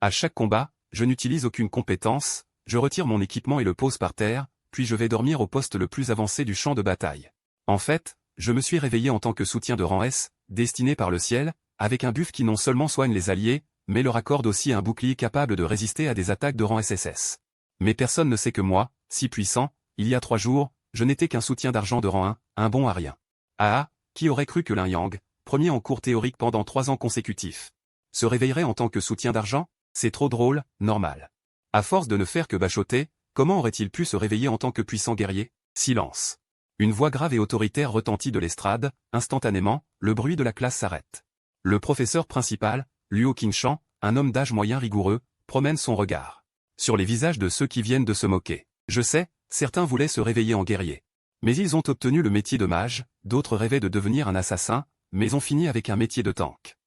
À chaque combat, je n'utilise aucune compétence, je retire mon équipement et le pose par terre, puis je vais dormir au poste le plus avancé du champ de bataille. En fait, je me suis réveillé en tant que soutien de rang S, destiné par le ciel, avec un buff qui non seulement soigne les alliés, mais leur accorde aussi un bouclier capable de résister à des attaques de rang SSS. Mais personne ne sait que moi, si puissant, il y a 3 jours, je n'étais qu'un soutien d'argent de rang 1, un bon à rien. Ah, qui aurait cru que Lin Yang, premier en cours théorique pendant 3 ans consécutifs, se réveillerait en tant que soutien d'argent? C'est trop drôle, normal. À force de ne faire que bachoter, comment aurait-il pu se réveiller en tant que puissant guerrier? Silence. Une voix grave et autoritaire retentit de l'estrade, instantanément, le bruit de la classe s'arrête. Le professeur principal, Luo Qingshan, un homme d'âge moyen rigoureux, promène son regard sur les visages de ceux qui viennent de se moquer. Je sais, certains voulaient se réveiller en guerrier. Mais ils ont obtenu le métier de mage, d'autres rêvaient de devenir un assassin, mais ont fini avec un métier de tank.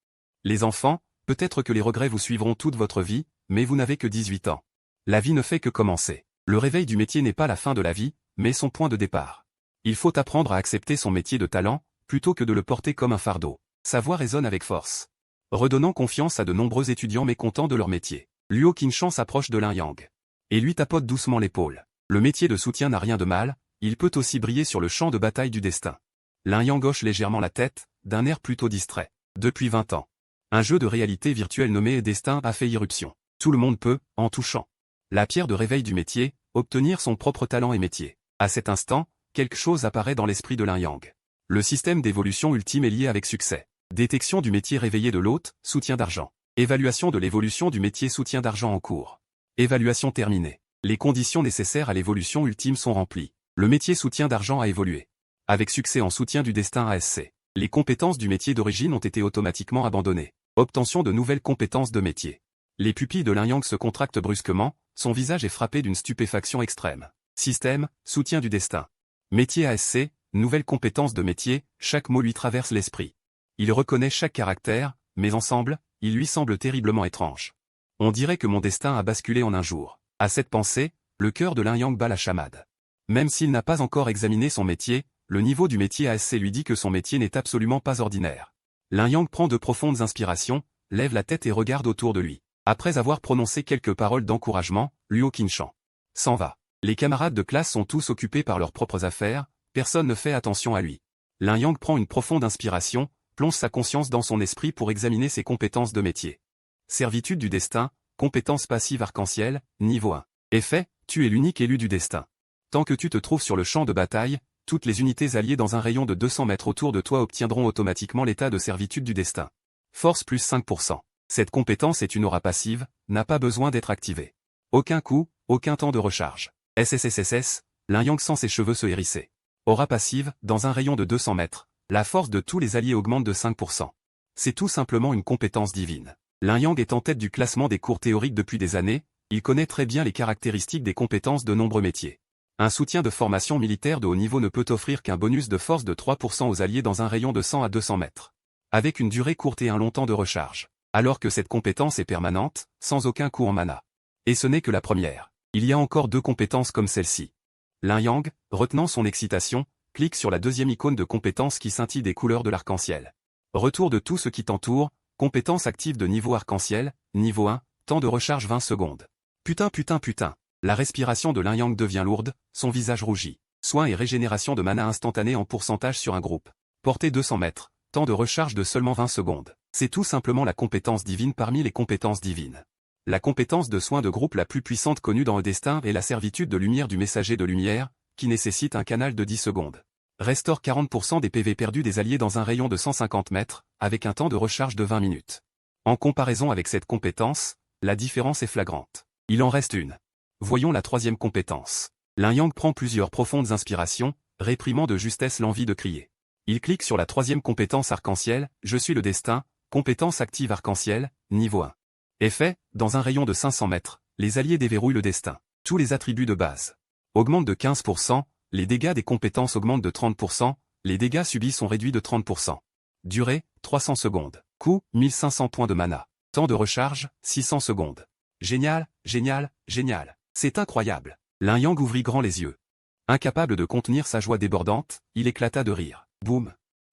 Les enfants, peut-être que les regrets vous suivront toute votre vie, mais vous n'avez que 18 ans. La vie ne fait que commencer. Le réveil du métier n'est pas la fin de la vie, mais son point de départ. Il faut apprendre à accepter son métier de talent, plutôt que de le porter comme un fardeau. Sa voix résonne avec force, redonnant confiance à de nombreux étudiants mécontents de leur métier. Luo Qingshan s'approche de Lin Yang et lui tapote doucement l'épaule. Le métier de soutien n'a rien de mal, il peut aussi briller sur le champ de bataille du destin. Lin Yang hoche légèrement la tête, d'un air plutôt distrait. Depuis 20 ans, un jeu de réalité virtuelle nommé Destin a fait irruption. Tout le monde peut, en touchant la pierre de réveil du métier, obtenir son propre talent et métier. À cet instant, quelque chose apparaît dans l'esprit de Lin Yang. Le système d'évolution ultime est lié avec succès. Détection du métier réveillé de l'hôte, soutien d'argent. Évaluation de l'évolution du métier soutien d'argent en cours. Évaluation terminée. Les conditions nécessaires à l'évolution ultime sont remplies. Le métier soutien d'argent a évolué. Avec succès en soutien du destin ASC. Les compétences du métier d'origine ont été automatiquement abandonnées. Obtention de nouvelles compétences de métier. Les pupilles de Lin Yang se contractent brusquement, son visage est frappé d'une stupéfaction extrême. Système, soutien du destin. Métier ASC, nouvelles compétences de métier, chaque mot lui traverse l'esprit. Il reconnaît chaque caractère, mais ensemble, il lui semble terriblement étrange. On dirait que mon destin a basculé en un jour. À cette pensée, le cœur de Lin Yang bat la chamade. Même s'il n'a pas encore examiné son métier, le niveau du métier ASC lui dit que son métier n'est absolument pas ordinaire. Lin Yang prend de profondes inspirations, lève la tête et regarde autour de lui. Après avoir prononcé quelques paroles d'encouragement, Luo Qingshan s'en va. Les camarades de classe sont tous occupés par leurs propres affaires, personne ne fait attention à lui. Lin Yang prend une profonde inspiration, plonge sa conscience dans son esprit pour examiner ses compétences de métier. Servitude du destin, compétence passive arc-en-ciel, niveau 1. Effet, tu es l'unique élu du destin. Tant que tu te trouves sur le champ de bataille, toutes les unités alliées dans un rayon de 200 mètres autour de toi obtiendront automatiquement l'état de servitude du destin. Force plus 5%. Cette compétence est une aura passive, n'a pas besoin d'être activée. Aucun coût, aucun temps de recharge. SSSSS, Lin Yang sent ses cheveux se hérisser. Aura passive, dans un rayon de 200 mètres, la force de tous les alliés augmente de 5%. C'est tout simplement une compétence divine. Lin Yang est en tête du classement des cours théoriques depuis des années, il connaît très bien les caractéristiques des compétences de nombreux métiers. Un soutien de formation militaire de haut niveau ne peut offrir qu'un bonus de force de 3% aux alliés dans un rayon de 100 à 200 mètres. Avec une durée courte et un long temps de recharge. Alors que cette compétence est permanente, sans aucun coût en mana. Et ce n'est que la première. Il y a encore 2 compétences comme celle-ci. Lin Yang, retenant son excitation, clique sur la deuxième icône de compétence qui scintille des couleurs de l'arc-en-ciel. Retour de tout ce qui t'entoure, compétence active de niveau arc-en-ciel, niveau 1, temps de recharge 20 secondes. Putain. La respiration de Lin Yang devient lourde, son visage rougit. Soin et régénération de mana instantané en pourcentage sur un groupe. Portée 200 mètres, temps de recharge de seulement 20 secondes. C'est tout simplement la compétence divine parmi les compétences divines. La compétence de soin de groupe la plus puissante connue dans le destin est la servitude de lumière du messager de lumière, qui nécessite un canal de 10 secondes. Restaure 40% des PV perdus des alliés dans un rayon de 150 mètres, avec un temps de recharge de 20 minutes. En comparaison avec cette compétence, la différence est flagrante. Il en reste une. Voyons la troisième compétence. Lin Yang prend plusieurs profondes inspirations, réprimant de justesse l'envie de crier. Il clique sur la troisième compétence arc-en-ciel, je suis le destin, compétence active arc-en-ciel, niveau 1. Effet, dans un rayon de 500 mètres, les alliés déverrouillent le destin. Tous les attributs de base augmentent de 15%, les dégâts des compétences augmentent de 30%, les dégâts subis sont réduits de 30%. Durée, 300 secondes. Coût, 1500 points de mana. Temps de recharge, 600 secondes. Génial. C'est incroyable. Lin Yang ouvrit grand les yeux. Incapable de contenir sa joie débordante, il éclata de rire. Boum.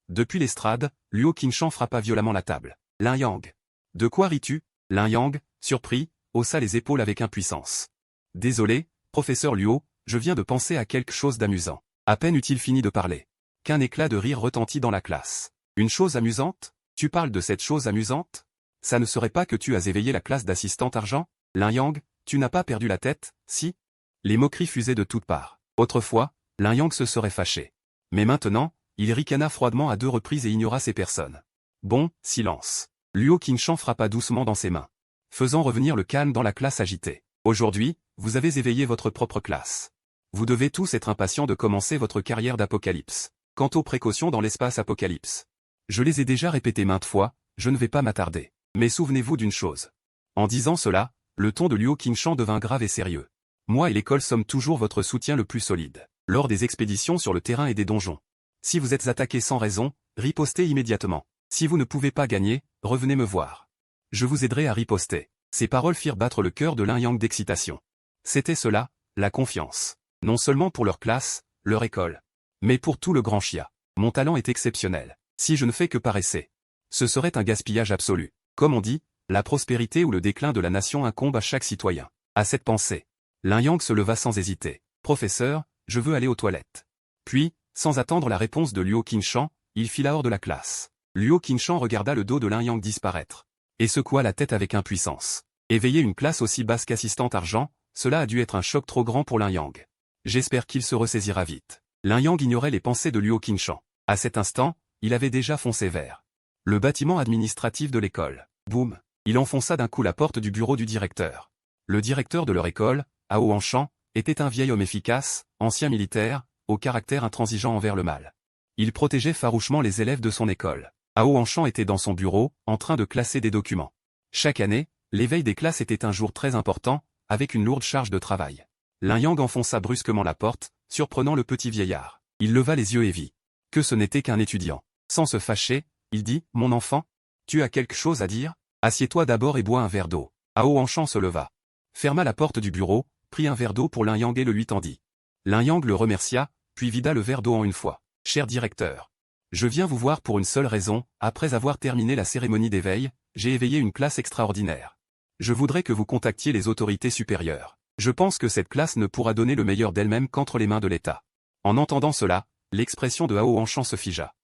Depuis l'estrade, Luo Qingshan frappa violemment la table. Lin Yang. De quoi ris-tu? Lin Yang, surpris, haussa les épaules avec impuissance. Désolé, professeur Luo, je viens de penser à quelque chose d'amusant. À peine eut-il fini de parler qu'un éclat de rire retentit dans la classe. Une chose amusante? Tu parles de cette chose amusante? Ça ne serait pas que tu as éveillé la classe d'assistante argent? Lin Yang, tu n'as pas perdu la tête, si? Les moqueries fusaient de toutes parts. Autrefois, Lin Yang se serait fâché. Mais maintenant, il ricana froidement à 2 reprises et ignora ces personnes. Bon, silence. Luo Qingshan frappa doucement dans ses mains, faisant revenir le calme dans la classe agitée. Aujourd'hui, vous avez éveillé votre propre classe. Vous devez tous être impatients de commencer votre carrière d'Apocalypse. Quant aux précautions dans l'espace Apocalypse, je les ai déjà répétées maintes fois, je ne vais pas m'attarder. Mais souvenez-vous d'une chose. En disant cela, le ton de Luo Qingshan devint grave et sérieux. Moi et l'école sommes toujours votre soutien le plus solide, lors des expéditions sur le terrain et des donjons. Si vous êtes attaqué sans raison, ripostez immédiatement. Si vous ne pouvez pas gagner, revenez me voir. Je vous aiderai à riposter. Ces paroles firent battre le cœur de Lin Yang d'excitation. C'était cela, la confiance. Non seulement pour leur classe, leur école, mais pour tout le Grand Chia. Mon talent est exceptionnel. Si je ne fais que paresser, ce serait un gaspillage absolu. Comme on dit, la prospérité ou le déclin de la nation incombe à chaque citoyen. À cette pensée, Lin Yang se leva sans hésiter. Professeur, je veux aller aux toilettes. Puis, sans attendre la réponse de Luo Qingshan, il fila hors de la classe. Luo Qingshan regarda le dos de Lin Yang disparaître, et secoua la tête avec impuissance. Éveiller une classe aussi basse qu'assistante argent, cela a dû être un choc trop grand pour Lin Yang. J'espère qu'il se ressaisira vite. Lin Yang ignorait les pensées de Luo Qingshan. À cet instant, il avait déjà foncé vers le bâtiment administratif de l'école. Boum! Il enfonça d'un coup la porte du bureau du directeur. Le directeur de leur école, Hao Hanshan, était un vieil homme efficace, ancien militaire, au caractère intransigeant envers le mal. Il protégeait farouchement les élèves de son école. Hao Hanshan était dans son bureau, en train de classer des documents. Chaque année, l'éveil des classes était un jour très important, avec une lourde charge de travail. Lin Yang enfonça brusquement la porte, surprenant le petit vieillard. Il leva les yeux et vit que ce n'était qu'un étudiant. Sans se fâcher, il dit « Mon enfant, tu as quelque chose à dire? Assieds-toi d'abord et bois un verre d'eau. » Hao Hanshan se leva, ferma la porte du bureau, prit un verre d'eau pour Lin Yang et le lui tendit. Lin Yang le remercia, puis vida le verre d'eau en une fois. « Cher directeur, je viens vous voir pour une seule raison, après avoir terminé la cérémonie d'éveil, j'ai éveillé une classe extraordinaire. Je voudrais que vous contactiez les autorités supérieures. Je pense que cette classe ne pourra donner le meilleur d'elle-même qu'entre les mains de l'État. » En entendant cela, l'expression de Hao Hanshan se figea.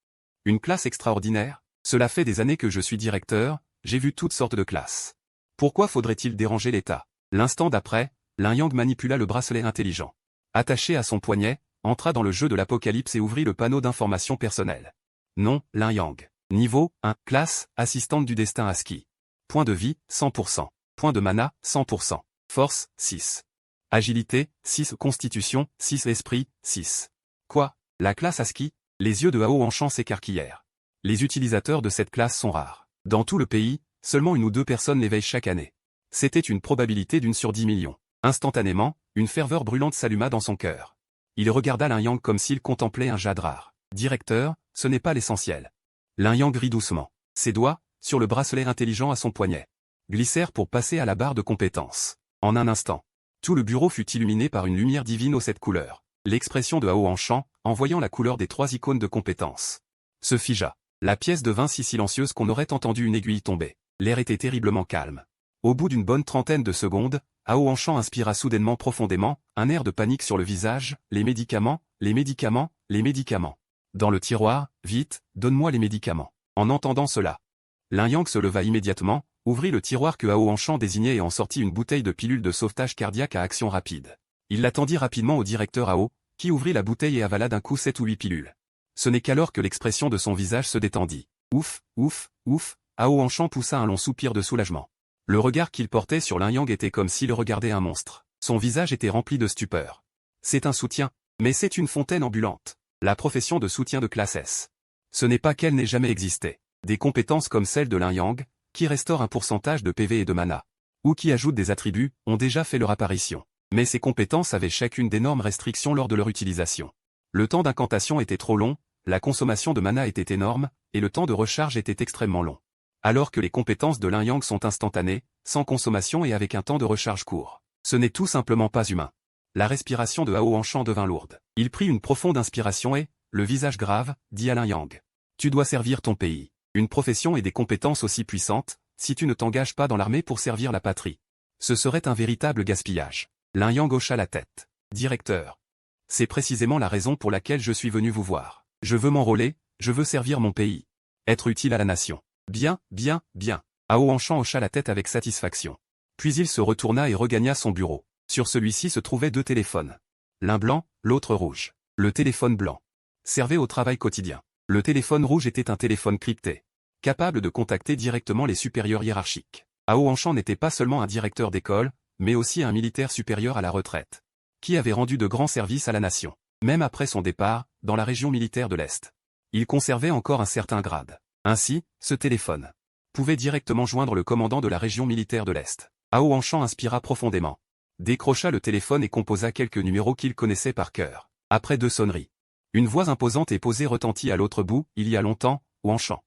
Une classe extraordinaire? Cela fait des années que je suis directeur, j'ai vu toutes sortes de classes. Pourquoi faudrait-il déranger l'État? L'instant d'après, Lin Yang manipula le bracelet intelligent. Attaché à son poignet, entra dans le jeu de l'Apocalypse et ouvrit le panneau d'information personnelle. Nom, Lin Yang. Niveau, 1. Classe, assistante du destin ASCII. Point de vie, 100%. Point de mana, 100%. Force, 6. Agilité, 6. Constitution, 6. Esprit, 6. Quoi? La classe ASCII? Les yeux de Hao Hanshan s'écarquillèrent. Les utilisateurs de cette classe sont rares. Dans tout le pays, seulement 1 ou 2 personnes l'éveillent chaque année. C'était une probabilité d'1 sur 10 millions. Instantanément, une ferveur brûlante s'alluma dans son cœur. Il regarda Lin Yang comme s'il contemplait un jade rare. Directeur, ce n'est pas l'essentiel. Lin Yang rit doucement. Ses doigts, sur le bracelet intelligent à son poignet, glissèrent pour passer à la barre de compétences. En un instant, tout le bureau fut illuminé par une lumière divine aux 7 couleurs. L'expression de Hao Hanshan, en voyant la couleur des 3 icônes de compétences, se figea. La pièce devint si silencieuse qu'on aurait entendu une aiguille tomber. L'air était terriblement calme. Au bout d'une bonne trentaine de secondes, Hao Hanshan inspira soudainement profondément, un air de panique sur le visage, « Les médicaments, les médicaments, les médicaments. Dans le tiroir, vite, donne-moi les médicaments. » En entendant cela, Lin Yang se leva immédiatement, ouvrit le tiroir que Hao Hanshan désignait et en sortit une bouteille de pilule de sauvetage cardiaque à action rapide. Il la tendit rapidement au directeur Hao, qui ouvrit la bouteille et avala d'un coup 7 ou 8 pilules. Ce n'est qu'alors que l'expression de son visage se détendit. Ouf, ouf, ouf, Hao Hanshan poussa un long soupir de soulagement. Le regard qu'il portait sur Lin Yang était comme s'il regardait un monstre. Son visage était rempli de stupeur. C'est un soutien, mais c'est une fontaine ambulante. La profession de soutien de classe S. Ce n'est pas qu'elle n'ait jamais existé. Des compétences comme celle de Lin Yang, qui restaurent un pourcentage de PV et de mana, ou qui ajoutent des attributs, ont déjà fait leur apparition. Mais ces compétences avaient chacune d'énormes restrictions lors de leur utilisation. Le temps d'incantation était trop long, la consommation de mana était énorme, et le temps de recharge était extrêmement long. Alors que les compétences de Lin Yang sont instantanées, sans consommation et avec un temps de recharge court. Ce n'est tout simplement pas humain. La respiration de Hao Hanshan devint lourde. Il prit une profonde inspiration et, le visage grave, dit à Lin Yang. Tu dois servir ton pays. Une profession et des compétences aussi puissantes, si tu ne t'engages pas dans l'armée pour servir la patrie. Ce serait un véritable gaspillage. Lin Yang hocha la tête. Directeur. C'est précisément la raison pour laquelle je suis venu vous voir. Je veux m'enrôler, je veux servir mon pays. Être utile à la nation. Bien, bien, bien. Hao Hanshan hocha la tête avec satisfaction. Puis il se retourna et regagna son bureau. Sur celui-ci se trouvaient 2 téléphones. L'un blanc, l'autre rouge. Le téléphone blanc servait au travail quotidien. Le téléphone rouge était un téléphone crypté, capable de contacter directement les supérieurs hiérarchiques. Hao Hanshan n'était pas seulement un directeur d'école, mais aussi un militaire supérieur à la retraite, qui avait rendu de grands services à la nation. Même après son départ, dans la région militaire de l'Est, il conservait encore un certain grade. Ainsi, ce téléphone pouvait directement joindre le commandant de la région militaire de l'Est. Hao Hanshan inspira profondément, décrocha le téléphone et composa quelques numéros qu'il connaissait par cœur. Après 2 sonneries, une voix imposante et posée retentit à l'autre bout, il y a longtemps, Hanshan.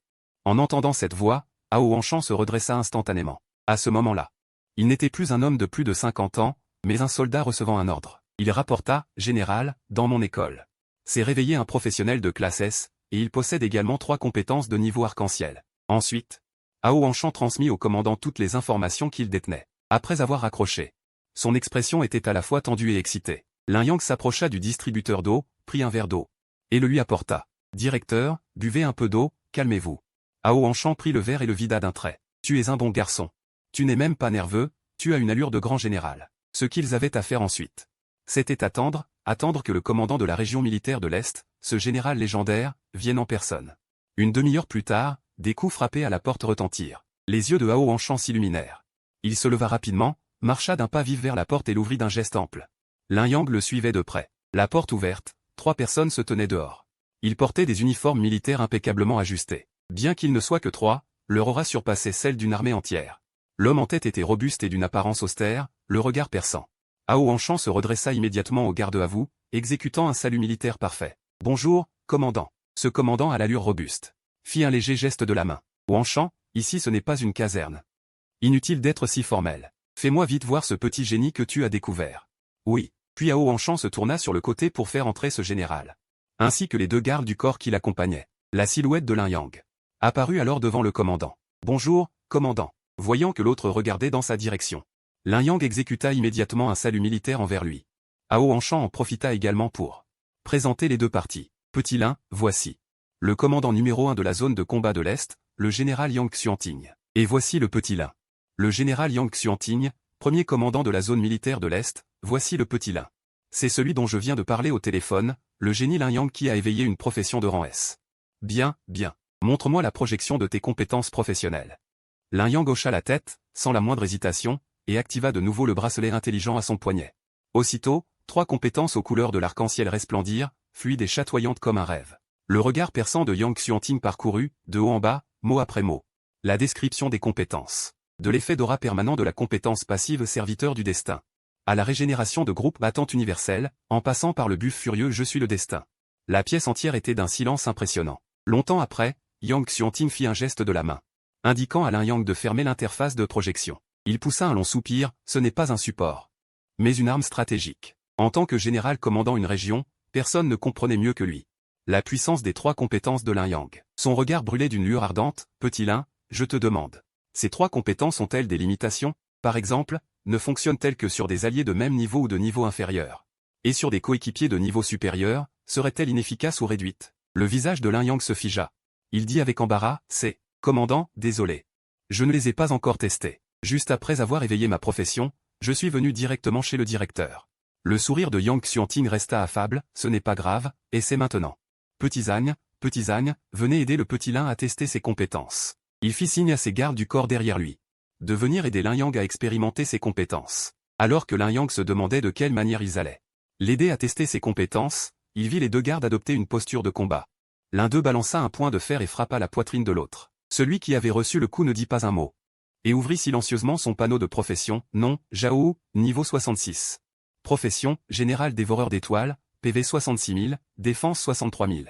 En entendant cette voix, Hao Hanshan se redressa instantanément. À ce moment-là, il n'était plus un homme de plus de 50 ans, mais un soldat recevant un ordre. Il rapporta, général, dans mon école. C'est réveiller un professionnel de classe S, et il possède également 3 compétences de niveau arc-en-ciel. Ensuite, Hao Hanshan transmit au commandant toutes les informations qu'il détenait. Après avoir raccroché, son expression était à la fois tendue et excitée. Lin Yang s'approcha du distributeur d'eau, prit un verre d'eau, et le lui apporta. Directeur, buvez un peu d'eau, calmez-vous. Hao Hanshan prit le verre et le vida d'un trait. Tu es un bon garçon. Tu n'es même pas nerveux, tu as une allure de grand général. Ce qu'ils avaient à faire ensuite, c'était attendre que le commandant de la région militaire de l'Est, ce général légendaire, vienne en personne. Une demi-heure plus tard, des coups frappés à la porte retentirent. Les yeux de Hao Hanshan s'illuminèrent. Il se leva rapidement, marcha d'un pas vif vers la porte et l'ouvrit d'un geste ample. Lin Yang le suivait de près. La porte ouverte, 3 personnes se tenaient dehors. Ils portaient des uniformes militaires impeccablement ajustés. Bien qu'ils ne soient que 3, leur aura surpassait celle d'une armée entière. L'homme en tête était robuste et d'une apparence austère, le regard perçant. Hao Hanshan se redressa immédiatement au garde à vous, exécutant un salut militaire parfait. Bonjour, commandant. Ce commandant à l'allure robuste fit un léger geste de la main. Hanshan, ici ce n'est pas une caserne. Inutile d'être si formel. Fais-moi vite voir ce petit génie que tu as découvert. Oui. Puis Hao Hanshan se tourna sur le côté pour faire entrer ce général, ainsi que les 2 gardes du corps qui l'accompagnaient. La silhouette de Lin Yang apparut alors devant le commandant. Bonjour, commandant. Voyant que l'autre regardait dans sa direction, Lin Yang exécuta immédiatement un salut militaire envers lui. Hao Hanshan en profita également pour présenter les 2 parties. Petit Lin, voici le commandant numéro 1 de la zone de combat de l'Est, le général Yang Xuanting. Et voici le petit Lin, le général Yang Xuanting, premier commandant de la zone militaire de l'Est, voici le petit Lin. C'est celui dont je viens de parler au téléphone, le génie Lin Yang qui a éveillé une profession de rang S. Bien, bien. Montre-moi la projection de tes compétences professionnelles. Lin Yang hocha la tête, sans la moindre hésitation, et activa de nouveau le bracelet intelligent à son poignet. Aussitôt, 3 compétences aux couleurs de l'arc-en-ciel resplendirent, fluides et chatoyantes comme un rêve. Le regard perçant de Yang Xuanting parcourut, de haut en bas, mot après mot, la description des compétences. De l'effet d'aura permanent de la compétence passive serviteur du destin, à la régénération de groupe battante universelle, en passant par le buff furieux je suis le destin. La pièce entière était d'un silence impressionnant. Longtemps après, Yang Xuanting fit un geste de la main, indiquant à Lin Yang de fermer l'interface de projection. Il poussa un long soupir, ce n'est pas un support, mais une arme stratégique. En tant que général commandant une région, personne ne comprenait mieux que lui la puissance des 3 compétences de Lin Yang. Son regard brûlait d'une lueur ardente. Petit Lin, je te demande. Ces 3 compétences ont-elles des limitations? Par exemple, ne fonctionnent-elles que sur des alliés de même niveau ou de niveau inférieur? Et sur des coéquipiers de niveau supérieur, seraient-elles inefficaces ou réduites? Le visage de Lin Yang se figea. Il dit avec embarras, c'est, commandant, désolé. Je ne les ai pas encore testés. Juste après avoir éveillé ma profession, je suis venu directement chez le directeur. Le sourire de Yang Xuanting resta affable, ce n'est pas grave, et c'est maintenant. Petits ânes, venez aider le petit Lin à tester ses compétences. Il fit signe à ses gardes du corps derrière lui de venir aider Lin Yang à expérimenter ses compétences. Alors que Lin Yang se demandait de quelle manière ils allaient l'aider à tester ses compétences, il vit les 2 gardes adopter une posture de combat. L'un d'eux balança un poing de fer et frappa la poitrine de l'autre. Celui qui avait reçu le coup ne dit pas un mot, et ouvrit silencieusement son panneau de profession. Nom, Zhao, niveau 66. Profession, général dévoreur d'étoiles, PV 66 000, défense 63 000.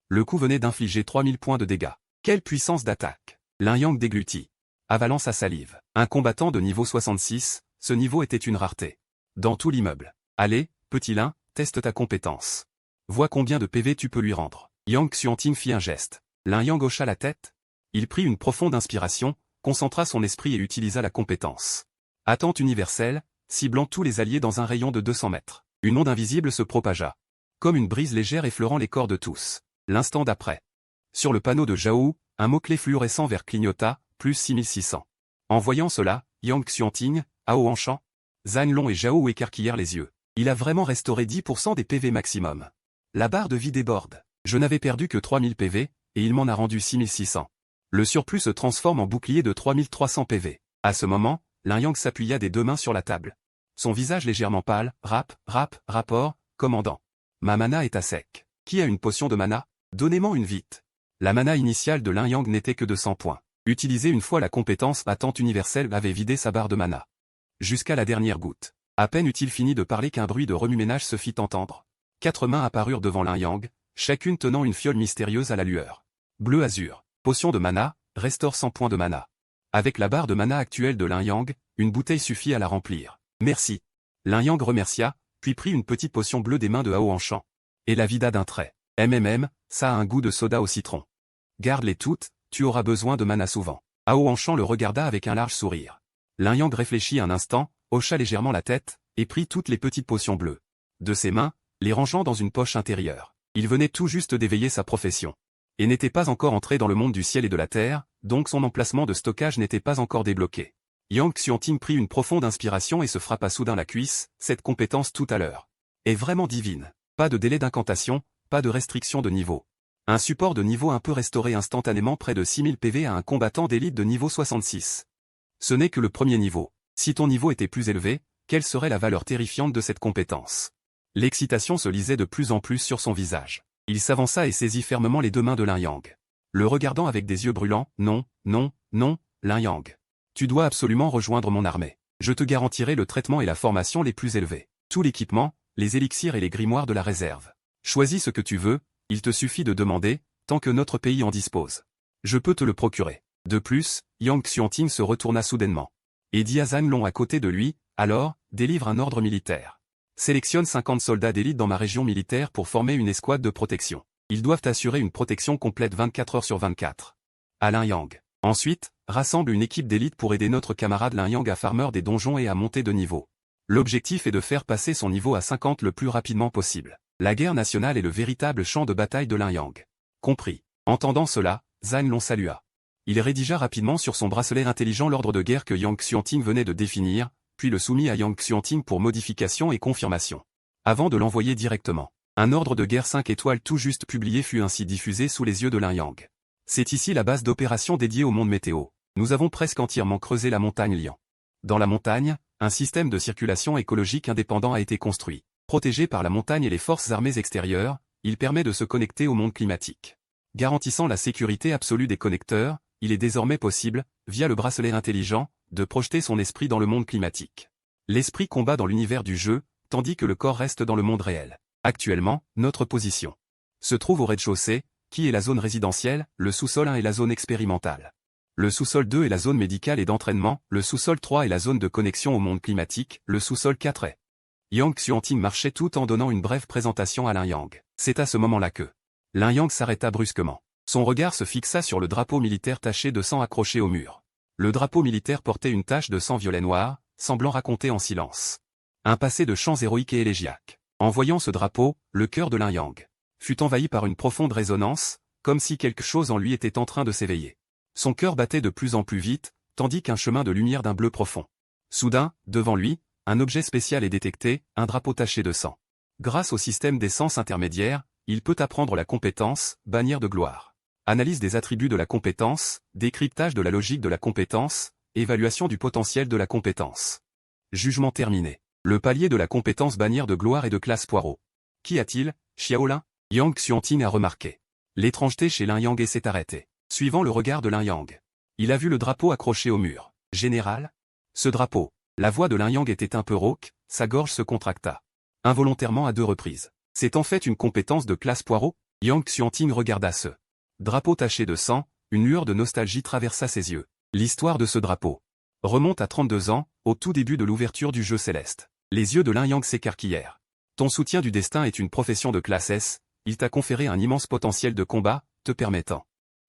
Le coup venait d'infliger 3000 points de dégâts. Quelle puissance d'attaque! Lin Yang déglutit, avalant sa salive. Un combattant de niveau 66, ce niveau était une rareté dans tout l'immeuble. Allez, petit Lin, teste ta compétence. Vois combien de PV tu peux lui rendre. Yang Xuanting fit un geste. Lin Yang hocha la tête. Il prit une profonde inspiration, concentra son esprit et utilisa la compétence. Attente universelle, ciblant tous les alliés dans un rayon de 200 mètres. Une onde invisible se propagea. Comme une brise légère effleurant les corps de tous. L'instant d'après. Sur le panneau de Zhao, un mot-clé fluorescent vert clignota, plus 6600. En voyant cela, Yang Xuanting, Hao Anshan, Zhang Long et Zhao écarquillèrent les yeux. Il a vraiment restauré 10% des PV maximum. La barre de vie déborde. Je n'avais perdu que 3000 PV, et il m'en a rendu 6600. Le surplus se transforme en bouclier de 3300 PV. À ce moment, Lin Yang s'appuya des deux mains sur la table. Son visage légèrement pâle, rapport, commandant. Ma mana est à sec. Qui a une potion de mana? Donnez-moi une vite. La mana initiale de Lin Yang n'était que de 100 points. Utilisée une fois la compétence Attente universelle avait vidé sa barre de mana. Jusqu'à la dernière goutte. À peine eut-il fini de parler qu'un bruit de remue-ménage se fit entendre. 4 mains apparurent devant Lin Yang, chacune tenant une fiole mystérieuse à la lueur. Bleu-azur. Potion de mana, restaure 100 points de mana. Avec la barre de mana actuelle de Lin Yang, une bouteille suffit à la remplir. Merci. Lin Yang remercia, puis prit une petite potion bleue des mains de Hao Anshan. Et la vida d'un trait. Ça a un goût de soda au citron. Garde-les toutes, tu auras besoin de mana souvent. Hao Anshan le regarda avec un large sourire. Lin Yang réfléchit un instant, hocha légèrement la tête, et prit toutes les petites potions bleues. De ses mains, les rangeant dans une poche intérieure. Il venait tout juste d'éveiller sa profession. Et n'était pas encore entré dans le monde du ciel et de la terre, donc son emplacement de stockage n'était pas encore débloqué. Yang Xuanting prit une profonde inspiration et se frappa soudain la cuisse, cette compétence tout à l'heure est vraiment divine. Pas de délai d'incantation, pas de restriction de niveau. Un support de niveau 1 peut restaurer instantanément près de 6000 PV à un combattant d'élite de niveau 66. Ce n'est que le premier niveau. Si ton niveau était plus élevé, quelle serait la valeur terrifiante de cette compétence? L'excitation se lisait de plus en plus sur son visage. Il s'avança et saisit fermement les deux mains de Lin Yang. Le regardant avec des yeux brûlants, non, Lin Yang. Tu dois absolument rejoindre mon armée. Je te garantirai le traitement et la formation les plus élevés. Tout l'équipement, les élixirs et les grimoires de la réserve. Choisis ce que tu veux, il te suffit de demander, tant que notre pays en dispose. Je peux te le procurer. De plus, Yang Xuanting se retourna soudainement. Et dit à Zhang Long à côté de lui, alors, délivre un ordre militaire. Sélectionne 50 soldats d'élite dans ma région militaire pour former une escouade de protection. Ils doivent assurer une protection complète 24 heures sur 24. À Lin Yang. Ensuite, rassemble une équipe d'élite pour aider notre camarade Lin Yang à farmer des donjons et à monter de niveau. L'objectif est de faire passer son niveau à 50 le plus rapidement possible. La guerre nationale est le véritable champ de bataille de Lin Yang. Compris. Entendant cela, Zhang Long salua. Il rédigea rapidement sur son bracelet intelligent l'ordre de guerre que Yang Xuanting venait de définir, puis le soumit à Yang Xuanting pour modification et confirmation. Avant de l'envoyer directement. Un ordre de guerre 5 étoiles tout juste publié fut ainsi diffusé sous les yeux de Lin Yang. C'est ici la base d'opération dédiée au monde météo. Nous avons presque entièrement creusé la montagne Lian. Dans la montagne, un système de circulation écologique indépendant a été construit. Protégé par la montagne et les forces armées extérieures, il permet de se connecter au monde climatique. Garantissant la sécurité absolue des connecteurs, il est désormais possible, via le bracelet intelligent, de projeter son esprit dans le monde climatique. L'esprit combat dans l'univers du jeu, tandis que le corps reste dans le monde réel. Actuellement, notre position se trouve au rez-de-chaussée, qui est la zone résidentielle, le sous-sol 1 est la zone expérimentale. Le sous-sol 2 est la zone médicale et d'entraînement, le sous-sol 3 est la zone de connexion au monde climatique, le sous-sol 4 est. Yang Xuanting marchait tout en donnant une brève présentation à Lin Yang. C'est à ce moment-là que Lin Yang s'arrêta brusquement. Son regard se fixa sur le drapeau militaire taché de sang accroché au mur. Le drapeau militaire portait une tache de sang violet-noir, semblant raconter en silence un passé de chants héroïques et élégiaques. En voyant ce drapeau, le cœur de Lin Yang fut envahi par une profonde résonance, comme si quelque chose en lui était en train de s'éveiller. Son cœur battait de plus en plus vite, tandis qu'un chemin de lumière d'un bleu profond. Soudain, devant lui, un objet spécial est détecté, un drapeau taché de sang. Grâce au système d'essence intermédiaire, il peut apprendre la compétence, bannière de gloire. Analyse des attributs de la compétence, décryptage de la logique de la compétence, évaluation du potentiel de la compétence. Jugement terminé. Le palier de la compétence bannière de gloire est de classe poireau. Qu'y a-t-il, Xiaolin? Yang Xuanting a remarqué l'étrangeté chez Lin Yang et s'est arrêté. Suivant le regard de Lin Yang, il a vu le drapeau accroché au mur. Général? Ce drapeau. La voix de Lin Yang était un peu rauque, sa gorge se contracta. Involontairement à 2 reprises. C'est en fait une compétence de classe poireau? Yang Xuanting regarda ce drapeau taché de sang, une lueur de nostalgie traversa ses yeux. L'histoire de ce drapeau remonte à 32 ans, au tout début de l'ouverture du jeu céleste. Les yeux de Lin Yang s'écarquillèrent. Ton soutien du destin est une profession de classe S, il t'a conféré un immense potentiel de combat, te permettant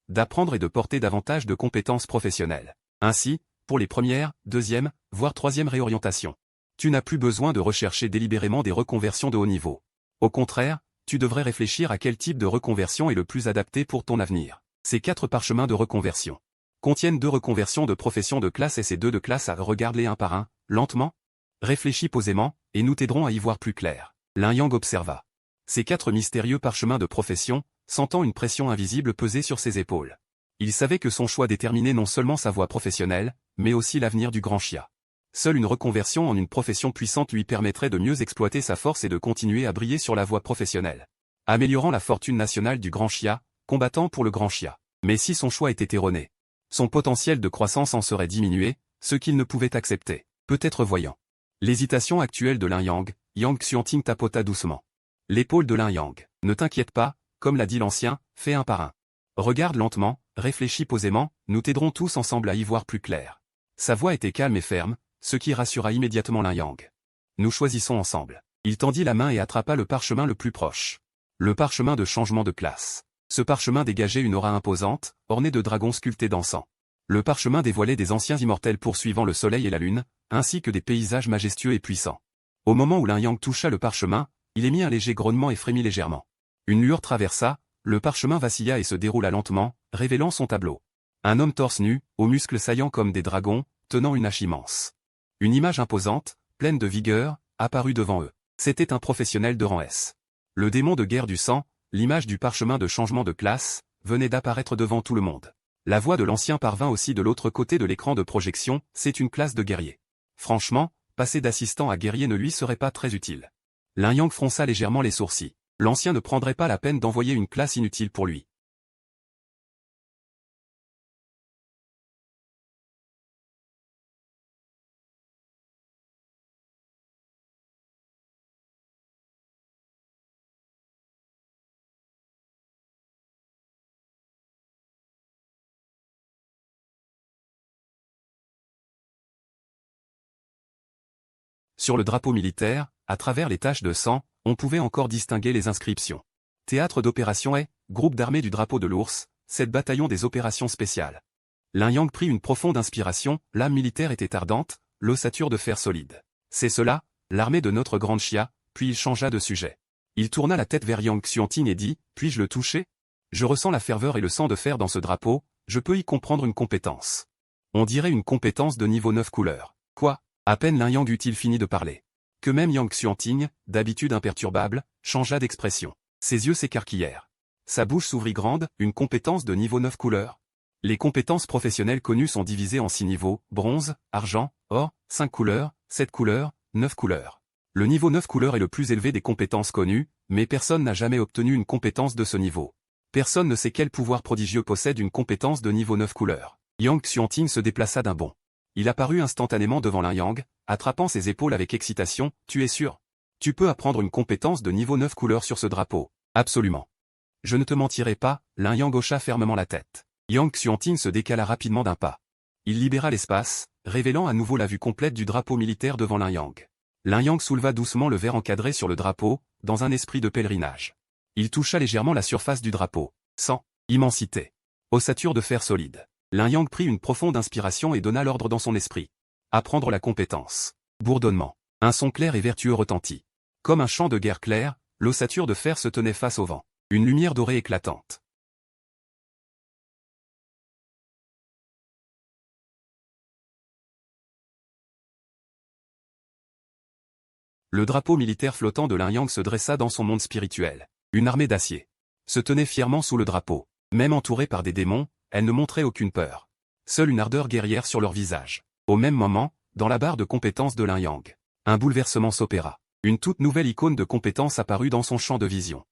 d'apprendre et de porter davantage de compétences professionnelles. Ainsi, pour les première, deuxième, voire troisième réorientations, tu n'as plus besoin de rechercher délibérément des reconversions de haut niveau. Au contraire, tu devrais réfléchir à quel type de reconversion est le plus adapté pour ton avenir. Ces 4 parchemins de reconversion contiennent 2 reconversions de profession de classe S et 2 de classe A. Regarde-les un par un, lentement. Réfléchis posément, et nous t'aiderons à y voir plus clair. Lin Yang observa ces 4 mystérieux parchemins de profession, sentant une pression invisible peser sur ses épaules. Il savait que son choix déterminait non seulement sa voie professionnelle, mais aussi l'avenir du grand Xia. Seule une reconversion en une profession puissante lui permettrait de mieux exploiter sa force et de continuer à briller sur la voie professionnelle, améliorant la fortune nationale du grand Xia, combattant pour le grand Xia. Mais si son choix était erroné, son potentiel de croissance en serait diminué, ce qu'il ne pouvait accepter. Peut-être voyant l'hésitation actuelle de Lin Yang, Yang Xuanting tapota doucement l'épaule de Lin Yang. Ne t'inquiète pas, comme l'a dit l'ancien, fais un par un. Regarde lentement, réfléchis posément, nous t'aiderons tous ensemble à y voir plus clair. Sa voix était calme et ferme, ce qui rassura immédiatement Lin Yang. Nous choisissons ensemble. Il tendit la main et attrapa le parchemin le plus proche. Le parchemin de changement de classe. Ce parchemin dégageait une aura imposante, ornée de dragons sculptés d'encens. Le parchemin dévoilait des anciens immortels poursuivant le soleil et la lune, ainsi que des paysages majestueux et puissants. Au moment où Lin Yang toucha le parchemin, il émit un léger grognement et frémit légèrement. Une lueur traversa, le parchemin vacilla et se déroula lentement, révélant son tableau. Un homme torse nu, aux muscles saillants comme des dragons, tenant une hache immense. Une image imposante, pleine de vigueur, apparut devant eux. C'était un professionnel de rang S. Le démon de guerre du sang, l'image du parchemin de changement de classe, venait d'apparaître devant tout le monde. La voix de l'ancien parvint aussi de l'autre côté de l'écran de projection, c'est une classe de guerrier. Franchement, passer d'assistant à guerrier ne lui serait pas très utile. Lin Yang fronça légèrement les sourcils. L'ancien ne prendrait pas la peine d'envoyer une classe inutile pour lui. Sur le drapeau militaire, à travers les taches de sang, on pouvait encore distinguer les inscriptions. Théâtre d'opération est, groupe d'armée du drapeau de l'ours, 7 bataillons des opérations spéciales. Lin Yang prit une profonde inspiration, l'âme militaire était ardente, l'ossature de fer solide. C'est cela, l'armée de notre grande Xia, puis il changea de sujet. Il tourna la tête vers Yang Xuanting et dit, puis-je le toucher? Je ressens la ferveur et le sang de fer dans ce drapeau, je peux y comprendre une compétence. On dirait une compétence de niveau 9 couleurs. Quoi? À peine Lin Yang eut-il fini de parler, que même Yang Xuanting, d'habitude imperturbable, changea d'expression. Ses yeux s'écarquillèrent. Sa bouche s'ouvrit grande, une compétence de niveau 9 couleurs. Les compétences professionnelles connues sont divisées en 6 niveaux, bronze, argent, or, 5 couleurs, 7 couleurs, 9 couleurs. Le niveau 9 couleurs est le plus élevé des compétences connues, mais personne n'a jamais obtenu une compétence de ce niveau. Personne ne sait quel pouvoir prodigieux possède une compétence de niveau 9 couleurs. Yang Xuanting se déplaça d'un bond. Il apparut instantanément devant Lin Yang, attrapant ses épaules avec excitation. Tu es sûr? Tu peux apprendre une compétence de niveau 9 couleurs sur ce drapeau. Absolument. Je ne te mentirai pas, Lin Yang hocha fermement la tête. Yang Xuanting se décala rapidement d'un pas. Il libéra l'espace, révélant à nouveau la vue complète du drapeau militaire devant Lin Yang. Lin Yang souleva doucement le verre encadré sur le drapeau, dans un esprit de pèlerinage. Il toucha légèrement la surface du drapeau. Sans immensité. Ossature de fer solide. Lin Yang prit une profonde inspiration et donna l'ordre dans son esprit. Apprendre la compétence. Bourdonnement. Un son clair et vertueux retentit. Comme un champ de guerre clair, l'ossature de fer se tenait face au vent. Une lumière dorée éclatante. Le drapeau militaire flottant de Lin Yang se dressa dans son monde spirituel. Une armée d'acier se tenait fièrement sous le drapeau. Même entourée par des démons, elle ne montrait aucune peur. Seule une ardeur guerrière sur leur visage. Au même moment, dans la barre de compétences de Lin Yang, un bouleversement s'opéra. Une toute nouvelle icône de compétence apparut dans son champ de vision.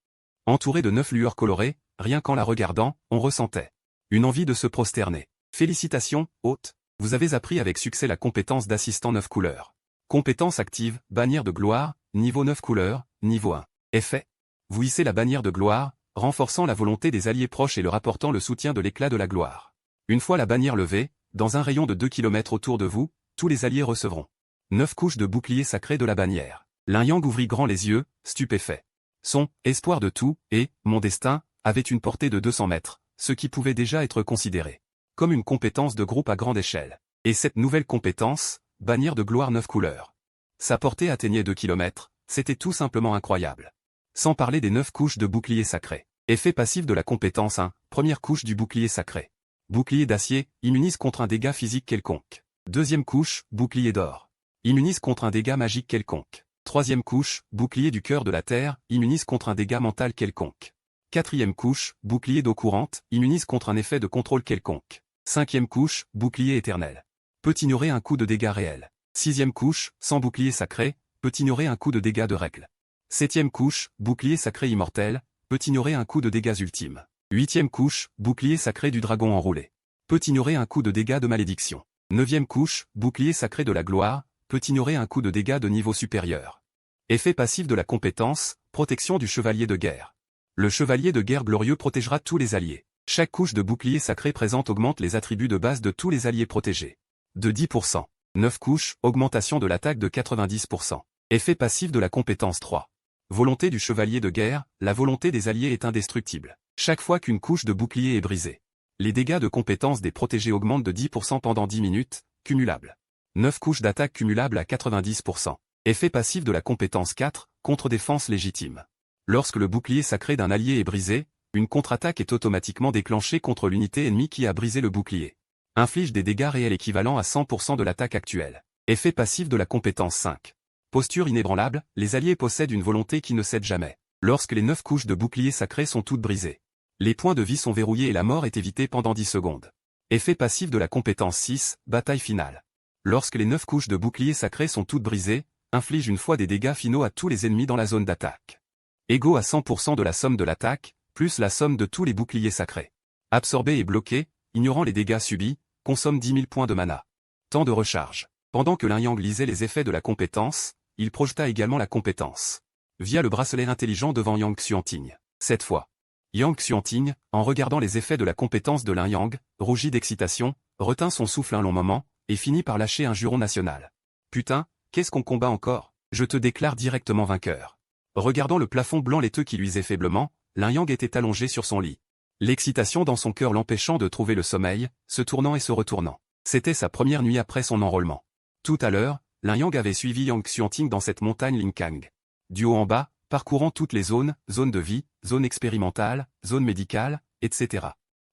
Entourée de 9 lueurs colorées, rien qu'en la regardant, on ressentait une envie de se prosterner. Félicitations, hôte, vous avez appris avec succès la compétence d'assistant 9 couleurs. Compétence active, bannière de gloire, niveau 9 couleurs, niveau 1. Effet. Vous hissez la bannière de gloire, renforçant la volonté des alliés proches et leur apportant le soutien de l'éclat de la gloire. Une fois la bannière levée, dans un rayon de 2 km autour de vous, tous les alliés recevront 9 couches de bouclier sacré de la bannière. Lin Yang ouvrit grand les yeux, stupéfait. Son « espoir de tout » et « mon destin » avait une portée de 200 mètres, ce qui pouvait déjà être considéré comme une compétence de groupe à grande échelle. Et cette nouvelle compétence, bannière de gloire 9 couleurs. Sa portée atteignait 2 km, c'était tout simplement incroyable. Sans parler des 9 couches de bouclier sacré. Effet passif de la compétence 1, première couche du bouclier sacré. Bouclier d'acier, immunise contre un dégât physique quelconque. Deuxième couche, bouclier d'or. Immunise contre un dégât magique quelconque. Troisième couche, bouclier du cœur de la terre, immunise contre un dégât mental quelconque. Quatrième couche, bouclier d'eau courante, immunise contre un effet de contrôle quelconque. Cinquième couche, bouclier éternel. Peut ignorer un coup de dégâts réel. Sixième couche, sans bouclier sacré, peut ignorer un coup de dégâts de règle. Septième couche, bouclier sacré immortel, peut ignorer un coup de dégâts ultime. Huitième couche, bouclier sacré du dragon enroulé. Peut ignorer un coup de dégâts de malédiction. Neuvième couche, bouclier sacré de la gloire, peut ignorer un coup de dégâts de niveau supérieur. Effet passif de la compétence, protection du chevalier de guerre. Le chevalier de guerre glorieux protégera tous les alliés. Chaque couche de bouclier sacré présente augmente les attributs de base de tous les alliés protégés. De 10%. 9 couches, augmentation de l'attaque de 90%. Effet passif de la compétence 3. Volonté du chevalier de guerre, la volonté des alliés est indestructible. Chaque fois qu'une couche de bouclier est brisée, les dégâts de compétence des protégés augmentent de 10% pendant 10 minutes, cumulable. 9 couches d'attaque cumulables à 90%. Effet passif de la compétence 4, contre-défense légitime. Lorsque le bouclier sacré d'un allié est brisé, une contre-attaque est automatiquement déclenchée contre l'unité ennemie qui a brisé le bouclier. Inflige des dégâts réels équivalents à 100% de l'attaque actuelle. Effet passif de la compétence 5. Posture inébranlable, les alliés possèdent une volonté qui ne cède jamais. Lorsque les 9 couches de bouclier sacré sont toutes brisées, les points de vie sont verrouillés et la mort est évitée pendant 10 secondes. Effet passif de la compétence 6, bataille finale. Lorsque les 9 couches de bouclier sacré sont toutes brisées, inflige une fois des dégâts finaux à tous les ennemis dans la zone d'attaque. Égaux à 100% de la somme de l'attaque, plus la somme de tous les boucliers sacrés. Absorbé et bloqué, ignorant les dégâts subis, consomme 10 000 points de mana. Temps de recharge. Pendant que Lin Yang lisait les effets de la compétence, il projeta également la compétence. Via le bracelet intelligent devant Yang Xuanting. Cette fois, Yang Xuanting, en regardant les effets de la compétence de Lin Yang, rougit d'excitation, retint son souffle un long moment, et finit par lâcher un juron national. Putain, qu'est-ce qu'on combat encore? Je te déclare directement vainqueur. Regardant le plafond blanc laiteux qui luisait faiblement, Lin Yang était allongé sur son lit. L'excitation dans son cœur l'empêchant de trouver le sommeil, se tournant et se retournant. C'était sa première nuit après son enrôlement. Tout à l'heure, Lin Yang avait suivi Yang Xuanting dans cette montagne Linkang. Du haut en bas, parcourant toutes les zones de vie, zone expérimentale, zone médicale, etc.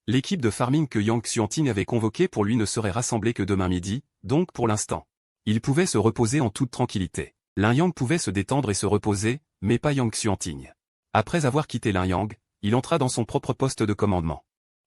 L'équipe de farming que Yang Xuanting avait convoquée pour lui ne serait rassemblée que demain midi, donc pour l'instant. Il pouvait se reposer en toute tranquillité. Lin Yang pouvait se détendre et se reposer, mais pas Yang Xuanting. Après avoir quitté Lin Yang, il entra dans son propre poste de commandement.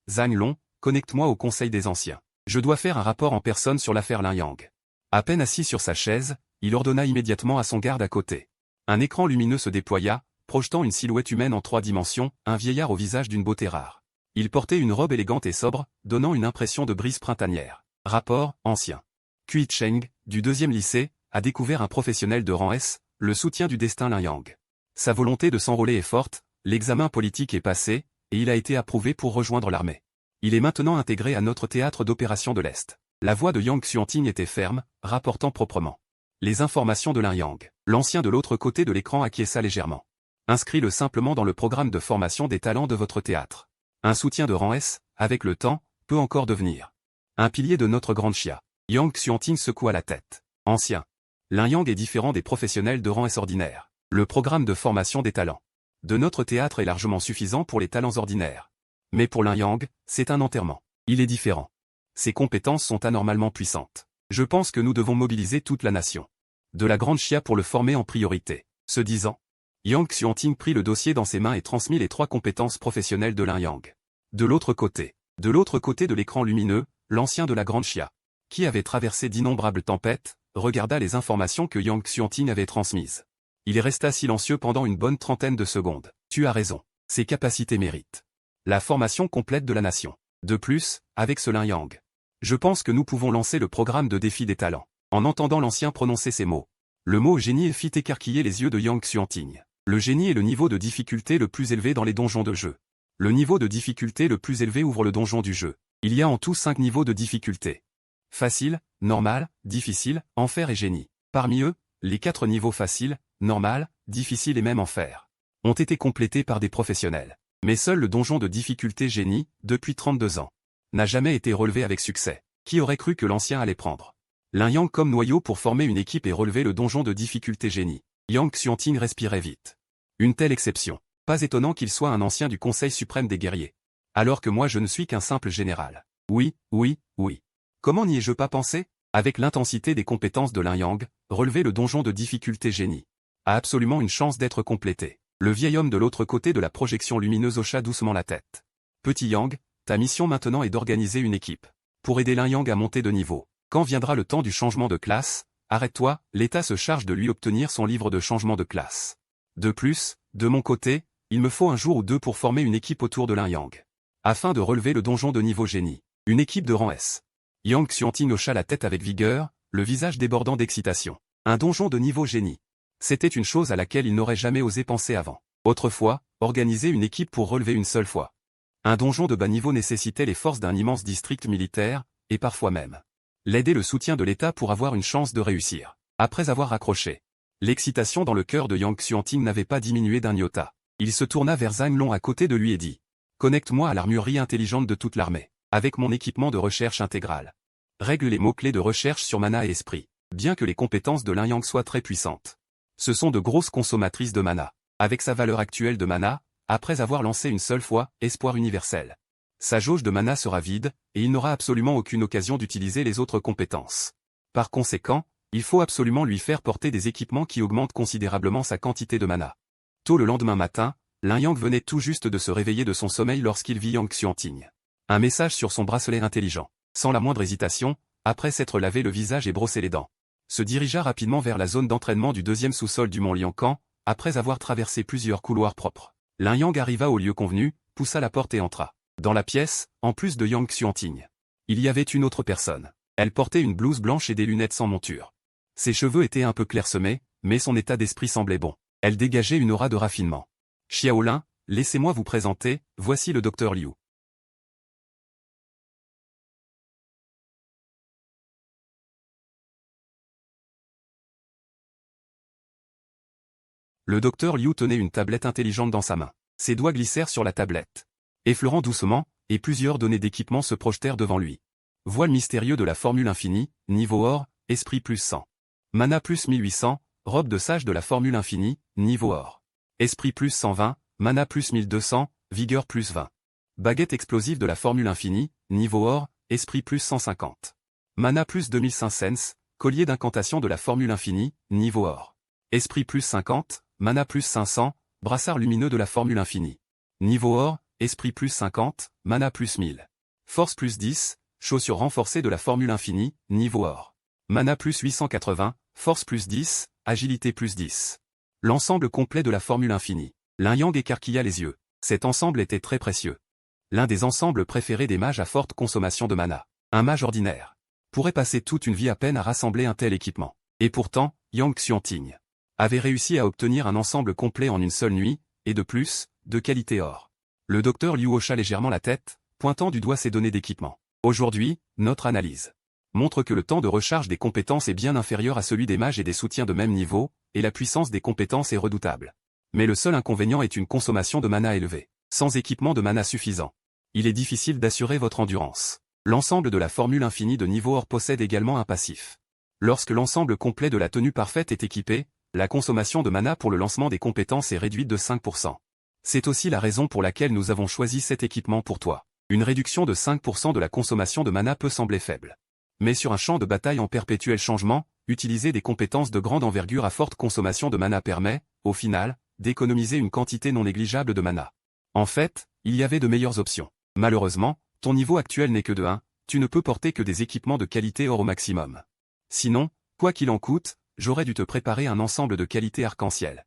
Zhang Long, connecte-moi au Conseil des Anciens. Je dois faire un rapport en personne sur l'affaire Lin Yang. À peine assis sur sa chaise, il ordonna immédiatement à son garde à côté. Un écran lumineux se déploya, projetant une silhouette humaine en 3 dimensions, un vieillard au visage d'une beauté rare. Il portait une robe élégante et sobre, donnant une impression de brise printanière. Rapport, ancien. Kui Cheng, du 2e lycée, a découvert un professionnel de rang S, le soutien du destin Lin Yang. Sa volonté de s'enrôler est forte, l'examen politique est passé, et il a été approuvé pour rejoindre l'armée. Il est maintenant intégré à notre théâtre d'opération de l'Est. La voix de Yang Xuanting était ferme, rapportant proprement les informations de Lin Yang. L'ancien de l'autre côté de l'écran acquiesça légèrement. Inscris-le simplement dans le programme de formation des talents de votre théâtre. Un soutien de rang S, avec le temps, peut encore devenir un pilier de notre grande chia. Yang Xuanting secoua la tête. Ancien. Lin Yang est différent des professionnels de rang S ordinaires. Le programme de formation des talents de notre théâtre est largement suffisant pour les talents ordinaires. Mais pour Lin Yang, c'est un enterrement. Il est différent. Ses compétences sont anormalement puissantes. Je pense que nous devons mobiliser toute la nation de la grande chia pour le former en priorité. Ce disant, Yang Xuanting prit le dossier dans ses mains et transmit les 3 compétences professionnelles de Lin Yang. De l'autre côté de l'écran lumineux, l'ancien de la grande chia, qui avait traversé d'innombrables tempêtes, regarda les informations que Yang Xuanting avait transmises. Il resta silencieux pendant une bonne trentaine de secondes. Tu as raison. Ses capacités méritent la formation complète de la nation. De plus, avec ce Lin Yang, je pense que nous pouvons lancer le programme de défi des talents. En entendant l'ancien prononcer ces mots, le mot génie fit écarquiller les yeux de Yang Xuanting. Le génie est le niveau de difficulté le plus élevé dans les donjons de jeu. Le niveau de difficulté le plus élevé ouvre le donjon du jeu. Il y a en tout 5 niveaux de difficulté. Facile, normal, difficile, enfer et génie. Parmi eux, les 4 niveaux faciles, normal, difficile et même enfer ont été complétés par des professionnels. Mais seul le donjon de difficulté génie, depuis 32 ans, n'a jamais été relevé avec succès. Qui aurait cru que l'ancien allait prendre l'In-Yang comme noyau pour former une équipe et relever le donjon de difficulté génie? Yang Xuanting respirait vite. Une telle exception. Pas étonnant qu'il soit un ancien du Conseil suprême des guerriers. Alors que moi je ne suis qu'un simple général. Oui, oui, oui. Comment n'y ai-je pas pensé? Avec l'intensité des compétences de l'In-Yang, relever le donjon de difficulté génie a absolument une chance d'être complété. Le vieil homme de l'autre côté de la projection lumineuse hocha doucement la tête. Petit Yang, ta mission maintenant est d'organiser une équipe pour aider l'In-Yang à monter de niveau. Quand viendra le temps du changement de classe, arrête-toi, l'État se charge de lui obtenir son livre de changement de classe. De plus, de mon côté, il me faut un jour ou deux pour former une équipe autour de l'In-Yang, afin de relever le donjon de niveau génie. Une équipe de rang S. Yang Xuanting hocha la tête avec vigueur, le visage débordant d'excitation. Un donjon de niveau génie. C'était une chose à laquelle il n'aurait jamais osé penser avant. Autrefois, organiser une équipe pour relever une seule fois un donjon de bas niveau nécessitait les forces d'un immense district militaire, et parfois même l'aide et le soutien de l'État pour avoir une chance de réussir. Après avoir accroché, l'excitation dans le cœur de Yang Xuanting n'avait pas diminué d'un iota. Il se tourna vers Zhang Long à côté de lui et dit « Connecte-moi à l'armurerie intelligente de toute l'armée, avec mon équipement de recherche intégrale. Règle les mots-clés de recherche sur mana et esprit. Bien que les compétences de l'In-Yang soient très puissantes, ce sont de grosses consommatrices de mana. Avec sa valeur actuelle de mana, après avoir lancé une seule fois, espoir universel, sa jauge de mana sera vide, et il n'aura absolument aucune occasion d'utiliser les autres compétences. Par conséquent, il faut absolument lui faire porter des équipements qui augmentent considérablement sa quantité de mana. » Tôt le lendemain matin, l'In-Yang venait tout juste de se réveiller de son sommeil lorsqu'il vit Yang Xuanting. Un message sur son bracelet intelligent. Sans la moindre hésitation, après s'être lavé le visage et brossé les dents, se dirigea rapidement vers la zone d'entraînement du deuxième sous-sol du mont Liancan, après avoir traversé plusieurs couloirs propres. L'In-Yang arriva au lieu convenu, poussa la porte et entra. Dans la pièce, en plus de Yang Xuanting, il y avait une autre personne. Elle portait une blouse blanche et des lunettes sans monture. Ses cheveux étaient un peu clairsemés, mais son état d'esprit semblait bon. Elle dégageait une aura de raffinement. « Xiaolin, laissez-moi vous présenter, voici le docteur Liu. » Le docteur Liu tenait une tablette intelligente dans sa main. Ses doigts glissèrent sur la tablette, effleurant doucement, et plusieurs données d'équipement se projetèrent devant lui. Voile mystérieux de la formule infinie, niveau or, esprit plus 100. Mana plus 1800, robe de sage de la formule infinie, niveau or. Esprit plus 120, mana plus 1200, vigueur plus 20. Baguette explosive de la formule infinie, niveau or, esprit plus 150. Mana plus 2500, collier d'incantation de la formule infinie, niveau or. Esprit plus 50, mana plus 500, brassard lumineux de la formule infinie. Niveau or, esprit plus 50, mana plus 1000. Force plus 10, chaussure renforcée de la formule infinie, niveau or. Mana plus 880, force plus 10, agilité plus 10. L'ensemble complet de la formule infinie. L'In-Yang écarquilla les yeux. Cet ensemble était très précieux. L'un des ensembles préférés des mages à forte consommation de mana. Un mage ordinaire pourrait passer toute une vie à peine à rassembler un tel équipement. Et pourtant, Yang Xuanting avait réussi à obtenir un ensemble complet en une seule nuit, et de plus, de qualité or. Le docteur Liu hocha légèrement la tête, pointant du doigt ses données d'équipement. Aujourd'hui, notre analyse montre que le temps de recharge des compétences est bien inférieur à celui des mages et des soutiens de même niveau, et la puissance des compétences est redoutable. Mais le seul inconvénient est une consommation de mana élevée. Sans équipement de mana suffisant, il est difficile d'assurer votre endurance. L'ensemble de la formule infinie de niveau or possède également un passif. Lorsque l'ensemble complet de la tenue parfaite est équipé, la consommation de mana pour le lancement des compétences est réduite de 5%. C'est aussi la raison pour laquelle nous avons choisi cet équipement pour toi. Une réduction de 5% de la consommation de mana peut sembler faible. Mais sur un champ de bataille en perpétuel changement, utiliser des compétences de grande envergure à forte consommation de mana permet, au final, d'économiser une quantité non négligeable de mana. En fait, il y avait de meilleures options. Malheureusement, ton niveau actuel n'est que de 1, tu ne peux porter que des équipements de qualité or au maximum. Sinon, quoi qu'il en coûte, j'aurais dû te préparer un ensemble de qualité arc-en-ciel.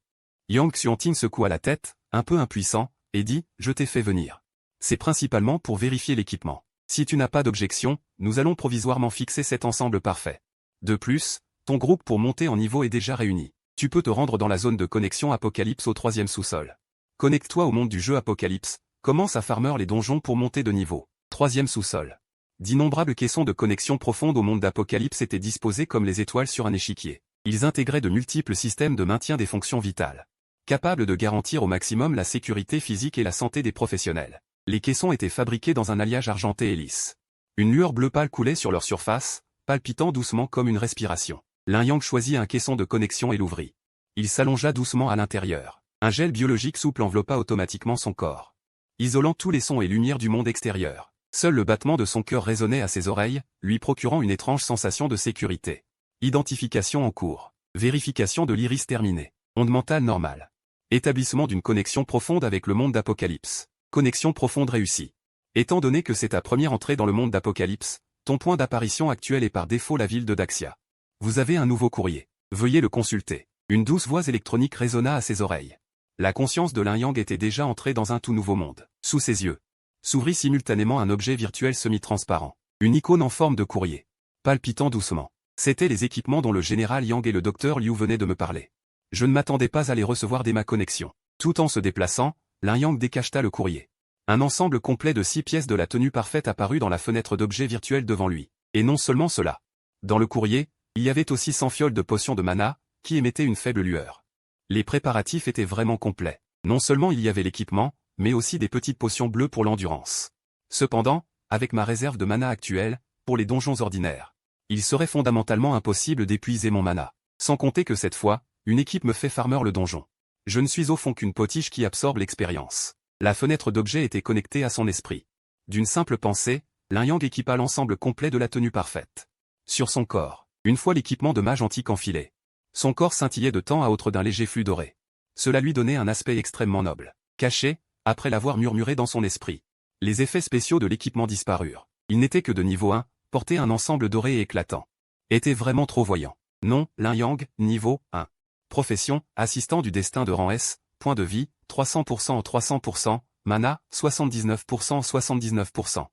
Yang Xuanting secoua la tête, un peu impuissant, et dit « Je t'ai fait venir. C'est principalement pour vérifier l'équipement. Si tu n'as pas d'objection, nous allons provisoirement fixer cet ensemble parfait. De plus, ton groupe pour monter en niveau est déjà réuni. Tu peux te rendre dans la zone de connexion Apocalypse au 3e sous-sol. Connecte-toi au monde du jeu Apocalypse, commence à farmer les donjons pour monter de niveau. 3e sous-sol. D'innombrables caissons de connexion profonde au monde d'Apocalypse étaient disposés comme les étoiles sur un échiquier. Ils intégraient de multiples systèmes de maintien des fonctions vitales, capables de garantir au maximum la sécurité physique et la santé des professionnels. Les caissons étaient fabriqués dans un alliage argenté et lisse. Une lueur bleu pâle coulait sur leur surface, palpitant doucement comme une respiration. Lin Yang choisit un caisson de connexion et l'ouvrit. Il s'allongea doucement à l'intérieur. Un gel biologique souple enveloppa automatiquement son corps, isolant tous les sons et lumières du monde extérieur. Seul le battement de son cœur résonnait à ses oreilles, lui procurant une étrange sensation de sécurité. Identification en cours. Vérification de l'iris terminée. Onde mentale normale. Établissement d'une connexion profonde avec le monde d'Apocalypse. Connexion profonde réussie. Étant donné que c'est ta première entrée dans le monde d'Apocalypse, ton point d'apparition actuel est par défaut la ville de Daxia. Vous avez un nouveau courrier. Veuillez le consulter. Une douce voix électronique résonna à ses oreilles. La conscience de Lin Yang était déjà entrée dans un tout nouveau monde. Sous ses yeux s'ouvrit simultanément un objet virtuel semi-transparent. Une icône en forme de courrier. Palpitant doucement. C'étaient les équipements dont le général Yang et le docteur Liu venaient de me parler. Je ne m'attendais pas à les recevoir dès ma connexion. Tout en se déplaçant, Lin Yang décacheta le courrier. Un ensemble complet de 6 pièces de la tenue parfaite apparut dans la fenêtre d'objets virtuels devant lui. Et non seulement cela. Dans le courrier, il y avait aussi 100 fioles de potions de mana, qui émettaient une faible lueur. Les préparatifs étaient vraiment complets. Non seulement il y avait l'équipement, mais aussi des petites potions bleues pour l'endurance. Cependant, avec ma réserve de mana actuelle, pour les donjons ordinaires, il serait fondamentalement impossible d'épuiser mon mana. Sans compter que cette fois, une équipe me fait farmer le donjon. Je ne suis au fond qu'une potiche qui absorbe l'expérience. La fenêtre d'objet était connectée à son esprit. D'une simple pensée, Lin Yang équipa l'ensemble complet de la tenue parfaite. Sur son corps, une fois l'équipement de mage antique enfilé, son corps scintillait de temps à autre d'un léger flux doré. Cela lui donnait un aspect extrêmement noble. Caché, après l'avoir murmuré dans son esprit, les effets spéciaux de l'équipement disparurent. Il n'était que de niveau 1, portait un ensemble doré et éclatant. Était vraiment trop voyant. Nom, Lin Yang, niveau 1. Profession, assistant du destin de rang S, point de vie, 300% en 300%, mana, 79% en 79%.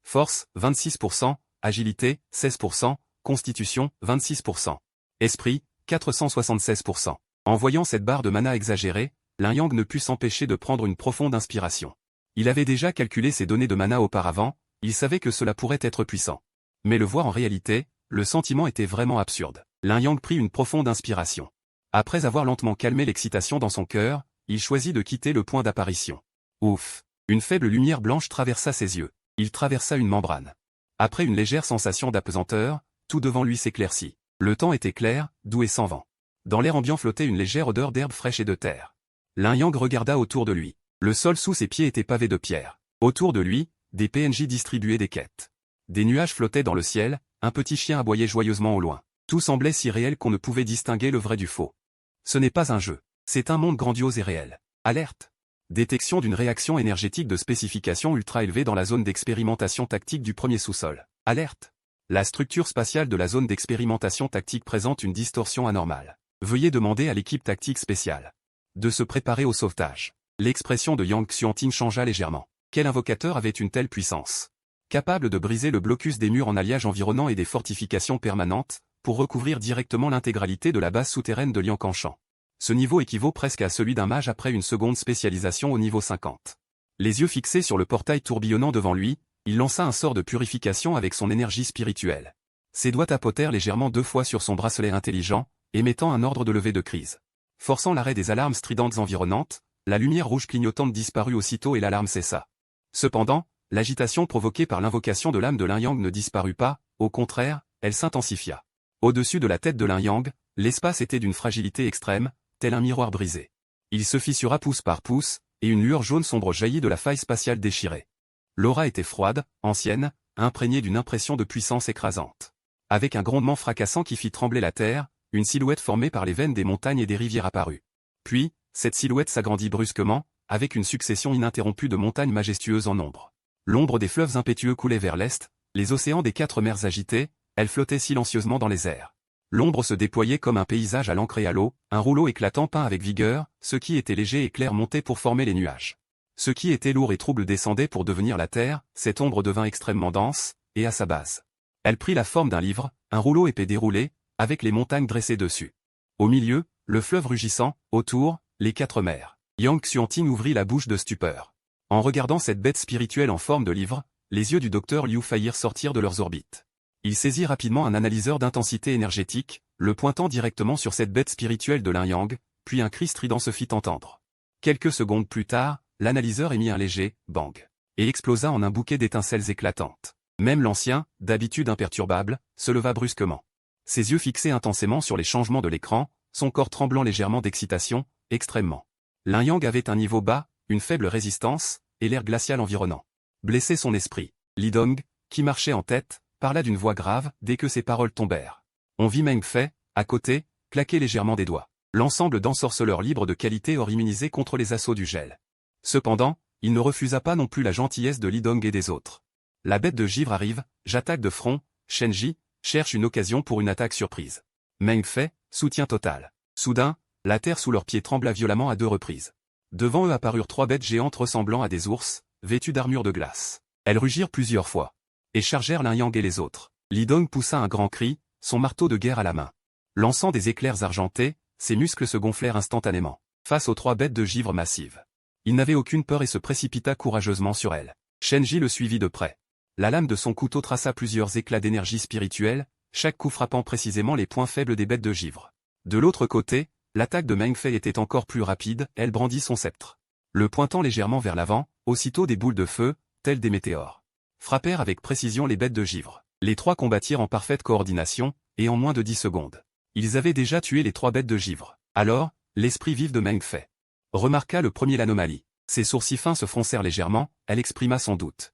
Force, 26%, agilité, 16%, constitution, 26%. Esprit, 476%. En voyant cette barre de mana exagérée, Lin Yang ne put s'empêcher de prendre une profonde inspiration. Il avait déjà calculé ses données de mana auparavant, il savait que cela pourrait être puissant. Mais le voir en réalité, le sentiment était vraiment absurde. Lin Yang prit une profonde inspiration. Après avoir lentement calmé l'excitation dans son cœur, il choisit de quitter le point d'apparition. Ouf! Une faible lumière blanche traversa ses yeux. Il traversa une membrane. Après une légère sensation d'apesanteur, tout devant lui s'éclaircit. Le temps était clair, doux et sans vent. Dans l'air ambiant flottait une légère odeur d'herbe fraîche et de terre. Lin Yang regarda autour de lui. Le sol sous ses pieds était pavé de pierres. Autour de lui, des PNJ distribuaient des quêtes. Des nuages flottaient dans le ciel, un petit chien aboyait joyeusement au loin. Tout semblait si réel qu'on ne pouvait distinguer le vrai du faux. Ce n'est pas un jeu. C'est un monde grandiose et réel. Alerte! Détection d'une réaction énergétique de spécification ultra élevée dans la zone d'expérimentation tactique du premier sous-sol. Alerte! La structure spatiale de la zone d'expérimentation tactique présente une distorsion anormale. Veuillez demander à l'équipe tactique spéciale de se préparer au sauvetage. L'expression de Yang Xuanting changea légèrement. Quel invocateur avait une telle puissance? Capable de briser le blocus des murs en alliage environnant et des fortifications permanentes, pour recouvrir directement l'intégralité de la base souterraine de Liang Canchan. Ce niveau équivaut presque à celui d'un mage après une seconde spécialisation au niveau 50. Les yeux fixés sur le portail tourbillonnant devant lui, il lança un sort de purification avec son énergie spirituelle. Ses doigts tapotèrent légèrement 2 fois sur son bracelet intelligent, émettant un ordre de levée de crise. Forçant l'arrêt des alarmes stridentes environnantes, la lumière rouge clignotante disparut aussitôt et l'alarme cessa. Cependant, l'agitation provoquée par l'invocation de l'âme de Lin Yang ne disparut pas, au contraire, elle s'intensifia. Au-dessus de la tête de Lin Yang, l'espace était d'une fragilité extrême, tel un miroir brisé. Il se fissura pouce par pouce, et une lueur jaune sombre jaillit de la faille spatiale déchirée. L'aura était froide, ancienne, imprégnée d'une impression de puissance écrasante. Avec un grondement fracassant qui fit trembler la terre, une silhouette formée par les veines des montagnes et des rivières apparut. Puis, cette silhouette s'agrandit brusquement, avec une succession ininterrompue de montagnes majestueuses en ombre. L'ombre des fleuves impétueux coulait vers l'est, les océans des 4 mers agités, elles flottaient silencieusement dans les airs. L'ombre se déployait comme un paysage à l'encre et à l'eau, un rouleau éclatant peint avec vigueur, ce qui était léger et clair montait pour former les nuages. Ce qui était lourd et trouble descendait pour devenir la terre, cette ombre devint extrêmement dense, et à sa base. Elle prit la forme d'un livre, un rouleau épais déroulé, avec les montagnes dressées dessus. Au milieu, le fleuve rugissant, autour, les 4 mers. Yang Xuanting ouvrit la bouche de stupeur. En regardant cette bête spirituelle en forme de livre, les yeux du docteur Liu faillirent sortir de leurs orbites. Il saisit rapidement un analyseur d'intensité énergétique, le pointant directement sur cette bête spirituelle de Lin Yang, puis un cri strident se fit entendre. Quelques secondes plus tard, l'analyseur émit un léger « bang » et explosa en un bouquet d'étincelles éclatantes. Même l'ancien, d'habitude imperturbable, se leva brusquement. Ses yeux fixés intensément sur les changements de l'écran, son corps tremblant légèrement d'excitation, extrêmement. Lin Yang avait un niveau bas, une faible résistance, et l'air glacial environnant. Blessait son esprit. Li Dong, qui marchait en tête, parla d'une voix grave dès que ses paroles tombèrent. On vit Meng Fei, à côté, claquer légèrement des doigts. L'ensemble d'ensorceleurs libres de qualité aurait immunisé contre les assauts du gel. Cependant, il ne refusa pas non plus la gentillesse de Li Dong et des autres. La bête de givre arrive, j'attaque de front, Shenji cherche une occasion pour une attaque surprise. Meng Fei, soutien total. Soudain, la terre sous leurs pieds trembla violemment à 2 reprises. Devant eux apparurent 3 bêtes géantes ressemblant à des ours, vêtues d'armure de glace. Elles rugirent plusieurs fois. Et chargèrent Lin Yang et les autres. Li Dong poussa un grand cri, son marteau de guerre à la main. Lançant des éclairs argentés, ses muscles se gonflèrent instantanément, face aux 3 bêtes de givre massives. Il n'avait aucune peur et se précipita courageusement sur elles. Shenji le suivit de près. La lame de son couteau traça plusieurs éclats d'énergie spirituelle, chaque coup frappant précisément les points faibles des bêtes de givre. De l'autre côté, l'attaque de Meng Fei était encore plus rapide, elle brandit son sceptre. Le pointant légèrement vers l'avant, aussitôt des boules de feu, telles des météores, frappèrent avec précision les bêtes de givre. Les 3 combattirent en parfaite coordination, et en moins de 10 secondes. Ils avaient déjà tué les 3 bêtes de givre. Alors, l'esprit vif de Meng Fei remarqua le premier l'anomalie. Ses sourcils fins se froncèrent légèrement, elle exprima son doute.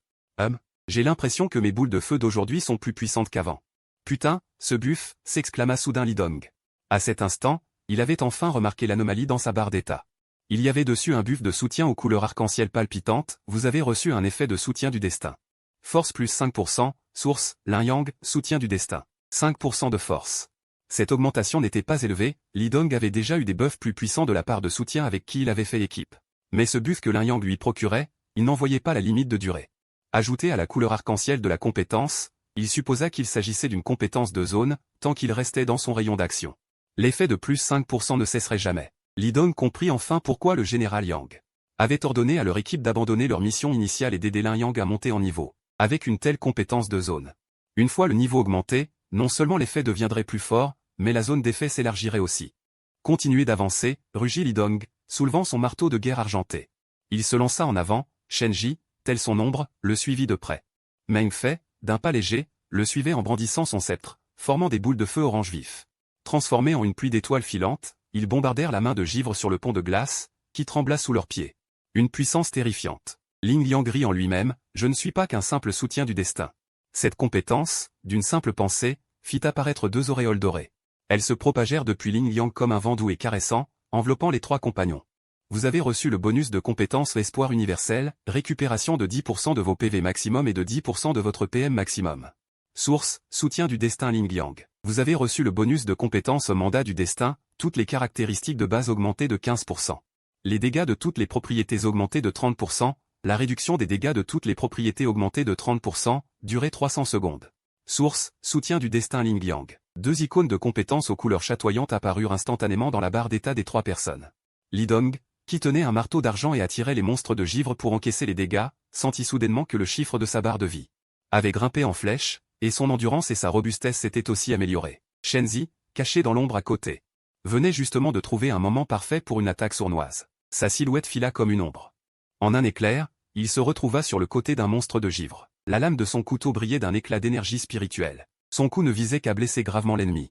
J'ai l'impression que mes boules de feu d'aujourd'hui sont plus puissantes qu'avant. Putain, ce buff, s'exclama soudain Li Dong. À cet instant, il avait enfin remarqué l'anomalie dans sa barre d'état. Il y avait dessus un buff de soutien aux couleurs arc-en-ciel palpitantes, vous avez reçu un effet de soutien du destin. Force plus 5%, source, Lin Yang, soutien du destin. 5% de force. Cette augmentation n'était pas élevée, Li Dong avait déjà eu des buffs plus puissants de la part de soutien avec qui il avait fait équipe. Mais ce buff que Lin Yang lui procurait, il n'en voyait pas la limite de durée. Ajouté à la couleur arc-en-ciel de la compétence, il supposa qu'il s'agissait d'une compétence de zone, tant qu'il restait dans son rayon d'action. L'effet de plus 5% ne cesserait jamais. Li Dong comprit enfin pourquoi le général Yang avait ordonné à leur équipe d'abandonner leur mission initiale et d'aider Lin Yang à monter en niveau, avec une telle compétence de zone. Une fois le niveau augmenté, non seulement l'effet deviendrait plus fort, mais la zone d'effet s'élargirait aussi. Continuez d'avancer, rugit Li Dong, soulevant son marteau de guerre argenté. Il se lança en avant, Shenji, tel son ombre, le suivit de près. Meng Fei, d'un pas léger, le suivait en brandissant son sceptre, formant des boules de feu orange vif. Transformés en une pluie d'étoiles filantes, ils bombardèrent la main de givre sur le pont de glace, qui trembla sous leurs pieds. Une puissance terrifiante. Ling Yang rit en lui-même, je ne suis pas qu'un simple soutien du destin. Cette compétence, d'une simple pensée, fit apparaître 2 auréoles dorées. Elles se propagèrent depuis Ling Yang comme un vent doux et caressant, enveloppant les 3 compagnons. Vous avez reçu le bonus de compétence Espoir universel, récupération de 10% de vos PV maximum et de 10% de votre PM maximum. Source, soutien du destin Ling Yang. Vous avez reçu le bonus de compétence Mandat du destin, toutes les caractéristiques de base augmentées de 15%. Les dégâts de toutes les propriétés augmentées de 30%, la réduction des dégâts de toutes les propriétés augmentées de 30%, durée 300 secondes. Source, soutien du destin Ling Yang. 2 icônes de compétences aux couleurs chatoyantes apparurent instantanément dans la barre d'état des 3 personnes. Li Dong, qui tenait un marteau d'argent et attirait les monstres de givre pour encaisser les dégâts, sentit soudainement que le chiffre de sa barre de vie avait grimpé en flèche, et son endurance et sa robustesse s'étaient aussi améliorées. Shenzi, caché dans l'ombre à côté, venait justement de trouver un moment parfait pour une attaque sournoise. Sa silhouette fila comme une ombre. En un éclair, il se retrouva sur le côté d'un monstre de givre. La lame de son couteau brillait d'un éclat d'énergie spirituelle. Son coup ne visait qu'à blesser gravement l'ennemi.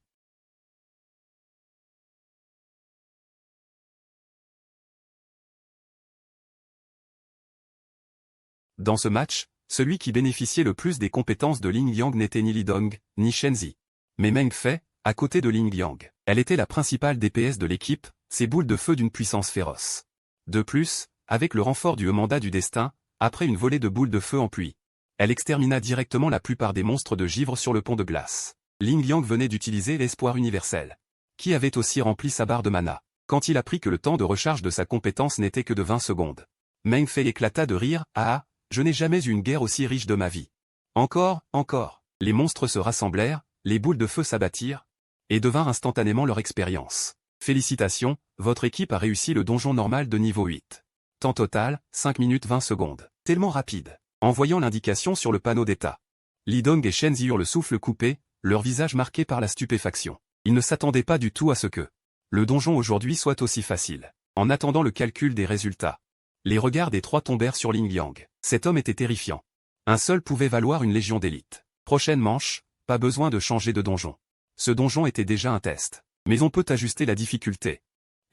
Dans ce match, celui qui bénéficiait le plus des compétences de Ling Yang n'était ni Li Dong, ni Shenzi, mais Meng Fei, à côté de Ling Yang. Elle était la principale DPS de l'équipe, ses boules de feu d'une puissance féroce. De plus, avec le renfort du mandat du destin, après une volée de boules de feu en pluie, elle extermina directement la plupart des monstres de givre sur le pont de glace. Ling Yang venait d'utiliser l'espoir universel, qui avait aussi rempli sa barre de mana. Quand il apprit que le temps de recharge de sa compétence n'était que de 20 secondes, Meng Fei éclata de rire, ah, je n'ai jamais eu une guerre aussi riche de ma vie. Encore. Les monstres se rassemblèrent, les boules de feu s'abattirent, et devinrent instantanément leur expérience. Félicitations, votre équipe a réussi le donjon normal de niveau 8. Temps total, 5 minutes 20 secondes. Tellement rapide. En voyant l'indication sur le panneau d'état, Li Dong et Shenzi eurent le souffle coupé, leur visage marqué par la stupéfaction. Ils ne s'attendaient pas du tout à ce que le donjon aujourd'hui soit aussi facile. En attendant le calcul des résultats, les regards des 3 tombèrent sur Ling Yang. Cet homme était terrifiant. Un seul pouvait valoir une légion d'élite. Prochaine manche, pas besoin de changer de donjon. Ce donjon était déjà un test. Mais on peut ajuster la difficulté.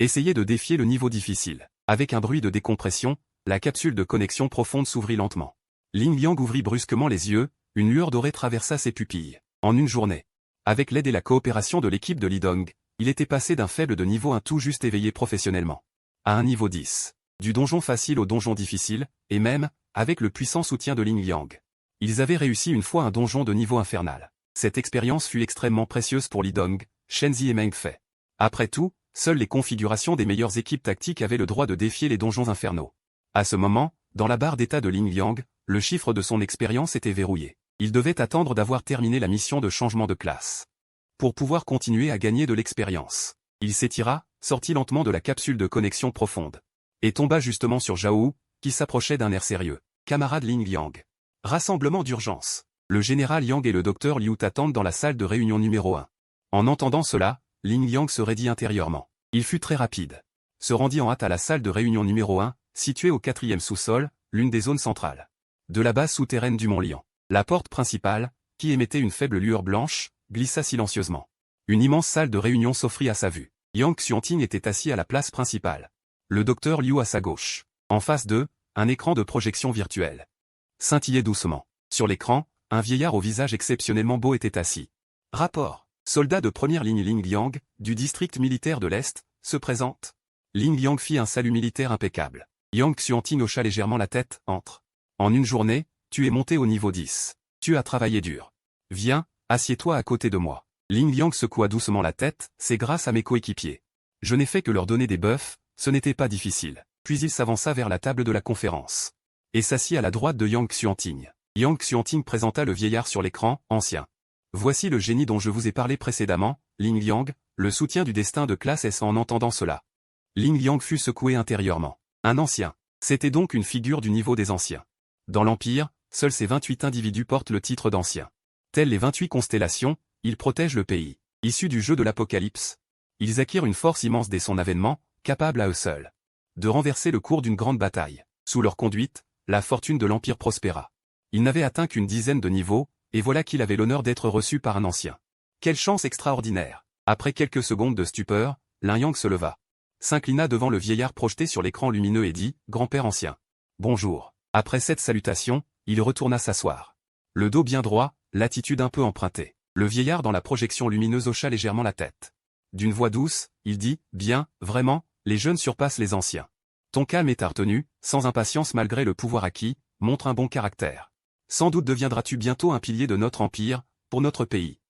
Essayez de défier le niveau difficile. Avec un bruit de décompression, la capsule de connexion profonde s'ouvrit lentement. Ling Liang ouvrit brusquement les yeux, une lueur dorée traversa ses pupilles. En une journée. Avec l'aide et la coopération de l'équipe de Lidong, il était passé d'un faible de niveau 1 tout juste éveillé professionnellement à un niveau 10. Du donjon facile au donjon difficile, et même, avec le puissant soutien de Ling Liang. Ils avaient réussi une fois un donjon de niveau infernal. Cette expérience fut extrêmement précieuse pour Lidong, Shenzi et Meng Fei. Après tout, seules les configurations des meilleures équipes tactiques avaient le droit de défier les donjons infernaux. À ce moment, dans la barre d'état de Ling Liang, le chiffre de son expérience était verrouillé. Il devait attendre d'avoir terminé la mission de changement de classe pour pouvoir continuer à gagner de l'expérience. Il s'étira, sortit lentement de la capsule de connexion profonde, et tomba justement sur Zhao, qui s'approchait d'un air sérieux. Camarade Ling Liang. Rassemblement d'urgence. Le général Yang et le docteur Liu t'attendent dans la salle de réunion numéro 1. En entendant cela, Ling Liang se raidit intérieurement. Il fut très rapide. Se rendit en hâte à la salle de réunion numéro 1, située au 4e sous-sol, l'une des zones centrales de la base souterraine du Mont Lian. La porte principale, qui émettait une faible lueur blanche, glissa silencieusement. Une immense salle de réunion s'offrit à sa vue. Yang Xuanting était assis à la place principale. Le docteur Liu à sa gauche. En face d'eux, un écran de projection virtuelle scintillait doucement. Sur l'écran, un vieillard au visage exceptionnellement beau était assis. Rapport. Soldat de première ligne Ling Liang, du district militaire de l'Est, se présente. Ling Liang fit un salut militaire impeccable. Yang Xuanting hocha légèrement la tête, entre. En une journée, tu es monté au niveau 10. Tu as travaillé dur. Viens, assieds-toi à côté de moi. Ling Liang secoua doucement la tête, c'est grâce à mes coéquipiers. Je n'ai fait que leur donner des buffs, ce n'était pas difficile. Puis il s'avança vers la table de la conférence. Et s'assit à la droite de Yang Xuanting. Yang Xuanting présenta le vieillard sur l'écran, ancien. Voici le génie dont je vous ai parlé précédemment, Ling Liang, le soutien du destin de classe S. En entendant cela, Ling Liang fut secoué intérieurement. Un ancien. C'était donc une figure du niveau des anciens. Dans l'Empire, seuls ces 28 individus portent le titre d'anciens. Tels les 28 constellations, ils protègent le pays. Issus du jeu de l'Apocalypse, ils acquièrent une force immense dès son avènement, capable à eux seuls de renverser le cours d'une grande bataille. Sous leur conduite, la fortune de l'Empire prospéra. Il n'avait atteint qu'une dizaine de niveaux, et voilà qu'il avait l'honneur d'être reçu par un ancien. Quelle chance extraordinaire! Après quelques secondes de stupeur, Lin Yang se leva, s'inclina devant le vieillard projeté sur l'écran lumineux et dit, « Grand-père ancien. Bonjour. » Après cette salutation, il retourna s'asseoir. Le dos bien droit, l'attitude un peu empruntée. Le vieillard dans la projection lumineuse hocha légèrement la tête. D'une voix douce, il dit, « Bien, vraiment, les jeunes surpassent les anciens. Ton calme et ta retenue, sans impatience malgré le pouvoir acquis, montre un bon caractère. Sans doute deviendras-tu bientôt un pilier de notre empire, pour notre pays. »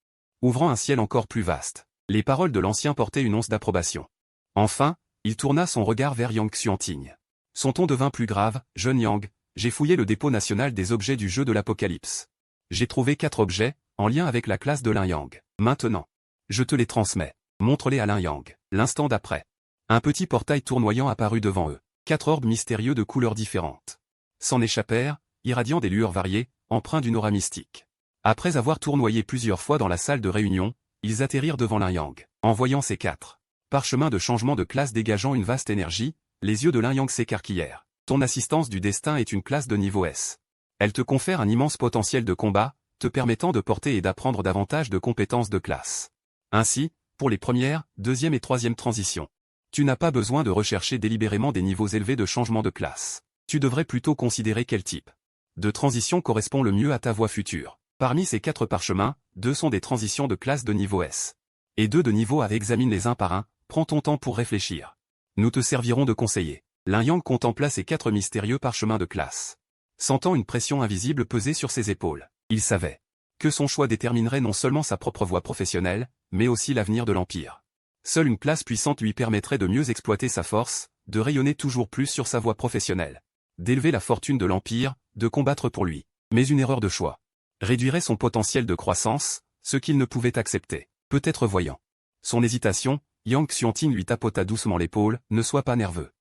Ouvrant un ciel encore plus vaste. Les paroles de l'ancien portaient une once d'approbation. Enfin, il tourna son regard vers Yang Xuanting. Son ton devint plus grave, « Jeune Yang, j'ai fouillé le dépôt national des objets du jeu de l'Apocalypse. J'ai trouvé 4 objets, en lien avec la classe de Lin Yang. Maintenant, je te les transmets. Montre-les à Lin Yang. » L'instant d'après, un petit portail tournoyant apparut devant eux. 4 orbes mystérieux de couleurs différentes s'en échappèrent, irradiant des lueurs variées, empreints d'une aura mystique. Après avoir tournoyé plusieurs fois dans la salle de réunion, ils atterrirent devant Lin Yang. En voyant ces 4 parchemins de changement de classe dégageant une vaste énergie, les yeux de Lin Yang s'écarquillèrent. Ton assistance du destin est une classe de niveau S. Elle te confère un immense potentiel de combat, te permettant de porter et d'apprendre davantage de compétences de classe. Ainsi, pour les premières, deuxième et troisième transitions, tu n'as pas besoin de rechercher délibérément des niveaux élevés de changement de classe. Tu devrais plutôt considérer quel type de transition correspond le mieux à ta voie future. Parmi ces 4 parchemins, 2 sont des transitions de classe de niveau S. Et 2 de niveau A. Examine-les un par un, prends ton temps pour réfléchir. Nous te servirons de conseiller. Lin Yang contempla ces 4 mystérieux parchemins de classe. Sentant une pression invisible peser sur ses épaules, il savait que son choix déterminerait non seulement sa propre voie professionnelle, mais aussi l'avenir de l'Empire. Seule une classe puissante lui permettrait de mieux exploiter sa force, de rayonner toujours plus sur sa voie professionnelle, d'élever la fortune de l'Empire, de combattre pour lui. Mais une erreur de choix réduirait son potentiel de croissance, ce qu'il ne pouvait accepter. Peut-être voyant son hésitation, Yang Xuanting lui tapota doucement l'épaule, « Ne sois pas nerveux.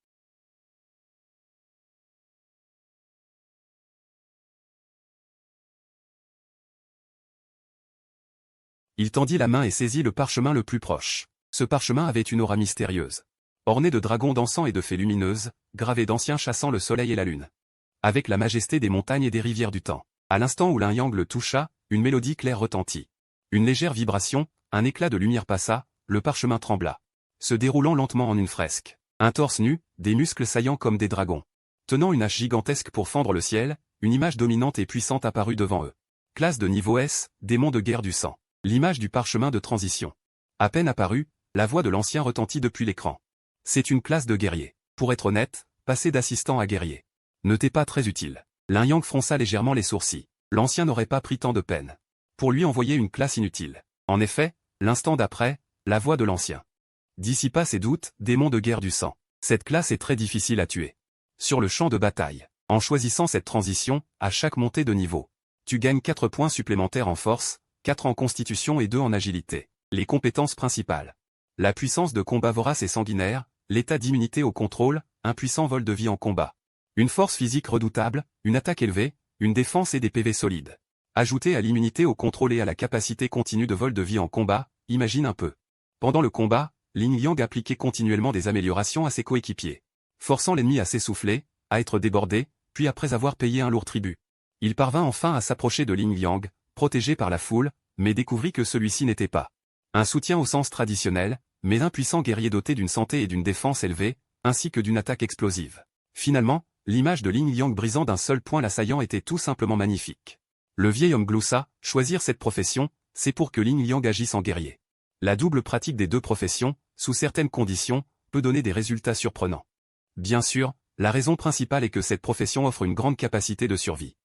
Il tendit la main et saisit le parchemin le plus proche. Ce parchemin avait une aura mystérieuse, orné de dragons dansants et de fées lumineuses, gravés d'anciens chassant le soleil et la lune, avec la majesté des montagnes et des rivières du temps. À l'instant où Lin Yang le toucha, une mélodie claire retentit. Une légère vibration, un éclat de lumière passa, le parchemin trembla, se déroulant lentement en une fresque. Un torse nu, des muscles saillants comme des dragons. Tenant une hache gigantesque pour fendre le ciel, une image dominante et puissante apparut devant eux. Classe de niveau S, démon de guerre du sang. L'image du parchemin de transition. À peine apparue, la voix de l'ancien retentit depuis l'écran. C'est une classe de guerrier. Pour être honnête, passer d'assistant à guerrier ne t'est pas très utile. Lin Yang fronça légèrement les sourcils. L'ancien n'aurait pas pris tant de peine pour lui envoyer une classe inutile. En effet, l'instant d'après, la voix de l'ancien dissipa ses doutes, démon de guerre du sang. Cette classe est très difficile à tuer. Sur le champ de bataille, en choisissant cette transition, à chaque montée de niveau, tu gagnes 4 points supplémentaires en force, 4 en constitution et 2 en agilité. Les compétences principales. La puissance de combat vorace et sanguinaire, l'état d'immunité au contrôle, un puissant vol de vie en combat. Une force physique redoutable, une attaque élevée, une défense et des PV solides. Ajouté à l'immunité au contrôle et à la capacité continue de vol de vie en combat, imagine un peu. Pendant le combat, Lin Yang appliquait continuellement des améliorations à ses coéquipiers, forçant l'ennemi à s'essouffler, à être débordé, puis après avoir payé un lourd tribut. Il parvint enfin à s'approcher de Lin Yang, protégé par la foule, mais découvrit que celui-ci n'était pas un soutien au sens traditionnel, mais un puissant guerrier doté d'une santé et d'une défense élevée, ainsi que d'une attaque explosive. Finalement, l'image de Lin Yang brisant d'un seul point l'assaillant était tout simplement magnifique. Le vieil homme gloussa, choisir cette profession, c'est pour que Lin Yang agisse en guerrier. La double pratique des deux professions, sous certaines conditions, peut donner des résultats surprenants. Bien sûr, la raison principale est que cette profession offre une grande capacité de survie.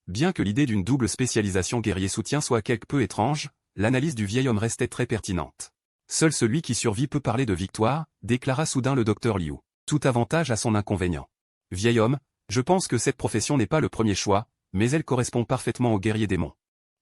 Bien que l'idée d'une double spécialisation guerrier-soutien soit quelque peu étrange, l'analyse du vieil homme restait très pertinente. Seul celui qui survit peut parler de victoire, déclara soudain le docteur Liu. Tout avantage a son inconvénient. Vieil homme, je pense que cette profession n'est pas le premier choix, mais elle correspond parfaitement au guerrier démon.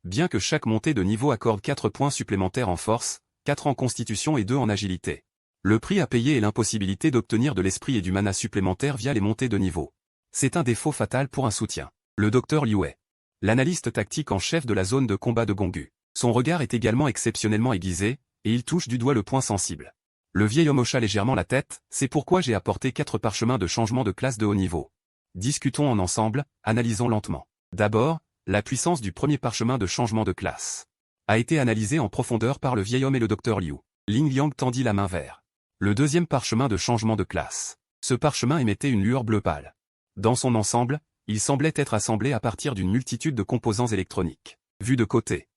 Bien que chaque montée de niveau accorde 4 points supplémentaires en force, 4 en constitution et 2 en agilité. Le prix à payer est l'impossibilité d'obtenir de l'esprit et du mana supplémentaires via les montées de niveau. C'est un défaut fatal pour un soutien. Le docteur Liu est l'analyste tactique en chef de la zone de combat de Gongyu. Son regard est également exceptionnellement aiguisé, et il touche du doigt le point sensible. Le vieil homme hocha légèrement la tête, c'est pourquoi j'ai apporté 4 parchemins de changement de classe de haut niveau. Discutons en ensemble, analysons lentement. D'abord, la puissance du premier parchemin de changement de classe a été analysée en profondeur par le vieil homme et le docteur Liu. Lin Yang tendit la main vers le deuxième parchemin de changement de classe. Ce parchemin émettait une lueur bleu pâle. Dans son ensemble, il semblait être assemblé à partir d'une multitude de composants électroniques. Vu de côté.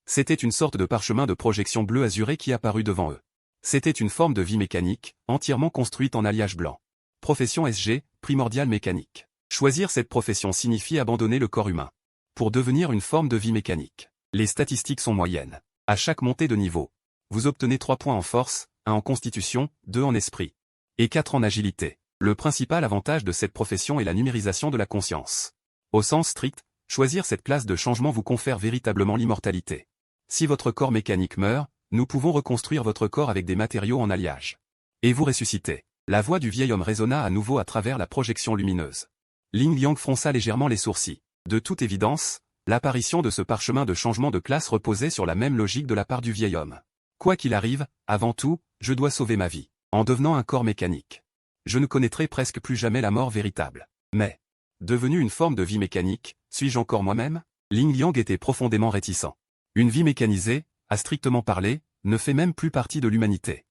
C'était une sorte de parchemin de projection bleu azuré qui apparut devant eux. C'était une forme de vie mécanique, entièrement construite en alliage blanc. Profession SG, primordiale mécanique. Choisir cette profession signifie abandonner le corps humain pour devenir une forme de vie mécanique. Les statistiques sont moyennes. À chaque montée de niveau, vous obtenez 3 points en force, 1 en constitution, 2 en esprit, et 4 en agilité. Le principal avantage de cette profession est la numérisation de la conscience. Au sens strict, choisir cette classe de changement vous confère véritablement l'immortalité. Si votre corps mécanique meurt, nous pouvons reconstruire votre corps avec des matériaux en alliage. Et vous ressuscitez. La voix du vieil homme résonna à nouveau à travers la projection lumineuse. Lin Yang fronça légèrement les sourcils. De toute évidence, l'apparition de ce parchemin de changement de classe reposait sur la même logique de la part du vieil homme. Quoi qu'il arrive, avant tout, je dois sauver ma vie, en devenant un corps mécanique. Je ne connaîtrai presque plus jamais la mort véritable. Mais, devenu une forme de vie mécanique, suis-je encore moi-même? Lin Yang était profondément réticent. Une vie mécanisée, à strictement parler, ne fait même plus partie de l'humanité.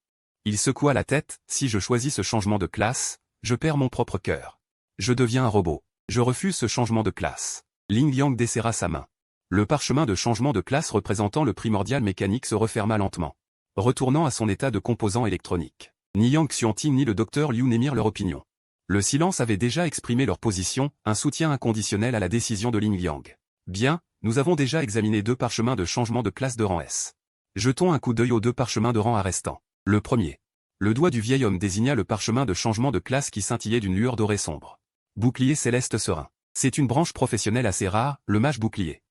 Il secoua la tête, si je choisis ce changement de classe, je perds mon propre cœur. Je deviens un robot. Je refuse ce changement de classe. Lin Yang desserra sa main. Le parchemin de changement de classe représentant le primordial mécanique se referma lentement, retournant à son état de composant électronique. Ni Yang Xuanting ni le docteur Liu n'émirent leur opinion. Le silence avait déjà exprimé leur position, un soutien inconditionnel à la décision de Lin Yang. Bien, nous avons déjà examiné 2 parchemins de changement de classe de rang S. Jetons un coup d'œil aux 2 parchemins de rang A restants. Le premier. Le doigt du vieil homme désigna le parchemin de changement de classe qui scintillait d'une lueur dorée sombre. Bouclier céleste serein. C'est une branche professionnelle assez rare, le mage bouclier.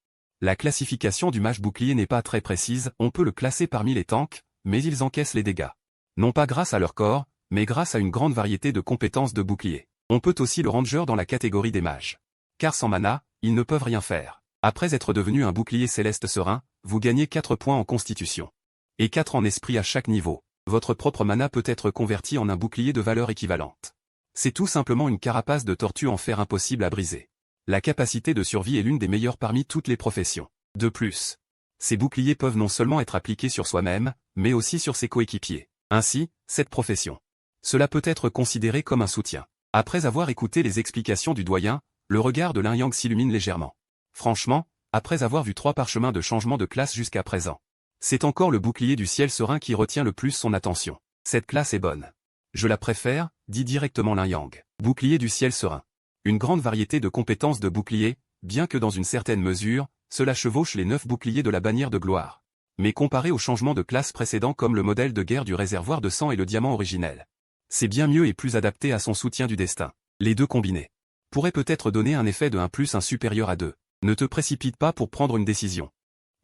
La classification du mage bouclier n'est pas très précise, on peut le classer parmi les tanks, mais ils encaissent les dégâts. Non pas grâce à leur corps, mais grâce à une grande variété de compétences de bouclier. On peut aussi le ranger dans la catégorie des mages. car sans mana, ils ne peuvent rien faire. Après être devenu un bouclier céleste serein, vous gagnez 4 points en constitution. Et 4 en esprit à chaque niveau. Votre propre mana peut être converti en un bouclier de valeur équivalente. C'est tout simplement une carapace de tortue en fer impossible à briser. La capacité de survie est l'une des meilleures parmi toutes les professions. De plus, ces boucliers peuvent non seulement être appliqués sur soi-même, mais aussi sur ses coéquipiers. Ainsi, cette profession. Cela peut être considéré comme un soutien. Après avoir écouté les explications du doyen, le regard de Lin Yang s'illumine légèrement. Franchement, après avoir vu 3 parchemins de changement de classe jusqu'à présent, c'est encore le bouclier du ciel serein qui retient le plus son attention. Cette classe est bonne. Je la préfère, dit directement Lin Yang. Bouclier du ciel serein. Une grande variété de compétences de bouclier, bien que dans une certaine mesure, cela chevauche les 9 boucliers de la bannière de gloire. Mais comparé au changement de classe précédent comme le modèle de guerre du réservoir de sang et le diamant originel, c'est bien mieux et plus adapté à son soutien du destin. Les deux combinés pourraient peut-être donner un effet de 1+1 supérieur à 2. Ne te précipite pas pour prendre une décision.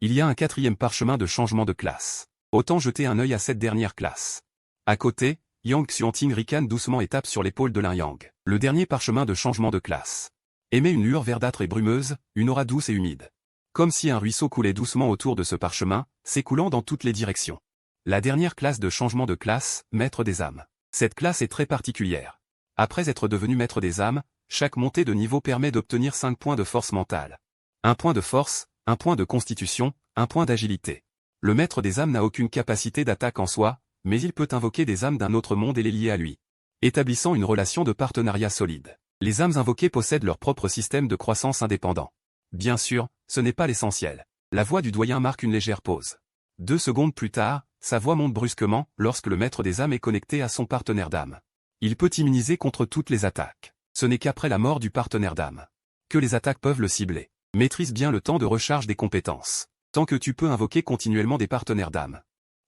Il y a un 4e parchemin de changement de classe. Autant jeter un œil à cette dernière classe. À côté, Yang Xuanting ricane doucement et tape sur l'épaule de Lin Yang. Le dernier parchemin de changement de classe émet une lueur verdâtre et brumeuse, une aura douce et humide. Comme si un ruisseau coulait doucement autour de ce parchemin, s'écoulant dans toutes les directions. La dernière classe de changement de classe, Maître des âmes. Cette classe est très particulière. Après être devenu Maître des âmes, chaque montée de niveau permet d'obtenir 5 points de force mentale. 1 point de force, 1 point de constitution, 1 point d'agilité. Le Maître des âmes n'a aucune capacité d'attaque en soi, mais il peut invoquer des âmes d'un autre monde et les lier à lui, établissant une relation de partenariat solide. Les âmes invoquées possèdent leur propre système de croissance indépendant. Bien sûr, ce n'est pas l'essentiel. La voix du doyen marque une légère pause. 2 secondes plus tard, sa voix monte brusquement lorsque le Maître des âmes est connecté à son partenaire d'âme. Il peut immuniser contre toutes les attaques. Ce n'est qu'après la mort du partenaire d'âme que les attaques peuvent le cibler. Maîtrise bien le temps de recharge des compétences. Tant que tu peux invoquer continuellement des partenaires d'âme.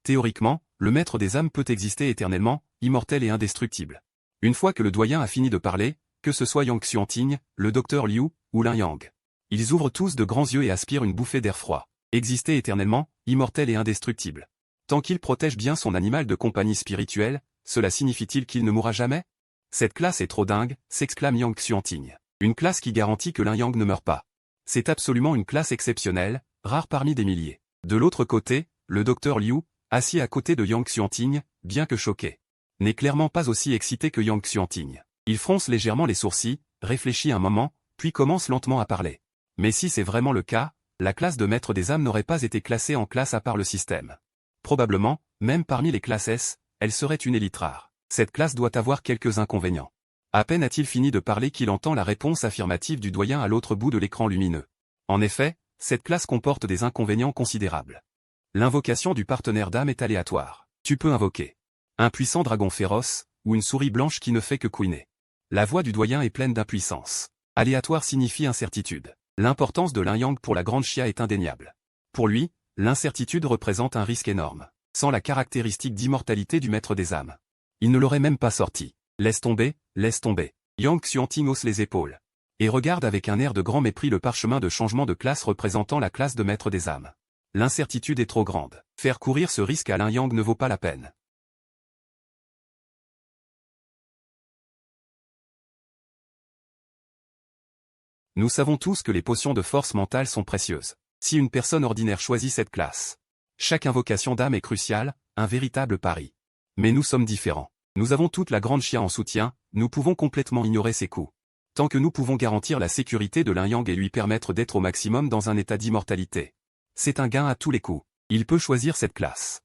Théoriquement, le Maître des âmes peut exister éternellement, immortel et indestructible. Une fois que le doyen a fini de parler, que ce soit Yang Xuanting, le docteur Liu, ou Lin Yang. Ils ouvrent tous de grands yeux et aspirent une bouffée d'air froid. Exister éternellement, immortel et indestructible. Tant qu'il protège bien son animal de compagnie spirituelle, cela signifie-t-il qu'il ne mourra jamais? Cette classe est trop dingue, s'exclame Yang Xuanting. Une classe qui garantit que Lin Yang ne meurt pas. C'est absolument une classe exceptionnelle, rare parmi des milliers. De l'autre côté, le docteur Liu, assis à côté de Yang Xuanting, bien que choqué, n'est clairement pas aussi excité que Yang Xuanting. Il fronce légèrement les sourcils, réfléchit un moment, puis commence lentement à parler. Mais si c'est vraiment le cas, la classe de Maître des âmes n'aurait pas été classée en classe à part le système. Probablement, même parmi les classes S, elle serait une élite rare. Cette classe doit avoir quelques inconvénients. À peine a-t-il fini de parler qu'il entend la réponse affirmative du doyen à l'autre bout de l'écran lumineux. En effet, cette classe comporte des inconvénients considérables. L'invocation du partenaire d'âme est aléatoire. Tu peux invoquer un puissant dragon féroce, ou une souris blanche qui ne fait que couiner. La voix du doyen est pleine d'impuissance. Aléatoire signifie incertitude. L'importance de Lin Yang pour la grande Chia est indéniable. Pour lui, l'incertitude représente un risque énorme. Sans la caractéristique d'immortalité du Maître des âmes, il ne l'aurait même pas sorti. Laisse tomber, laisse tomber. Yang Xuanting hausse les épaules et regarde avec un air de grand mépris le parchemin de changement de classe représentant la classe de Maître des âmes. L'incertitude est trop grande. Faire courir ce risque à Lin Yang ne vaut pas la peine. Nous savons tous que les potions de force mentale sont précieuses. Si une personne ordinaire choisit cette classe, chaque invocation d'âme est cruciale, un véritable pari. Mais nous sommes différents. Nous avons toute la grande Chia en soutien, nous pouvons complètement ignorer ses coups. Tant que nous pouvons garantir la sécurité de Lin Yang et lui permettre d'être au maximum dans un état d'immortalité. C'est un gain à tous les coups. Il peut choisir cette classe.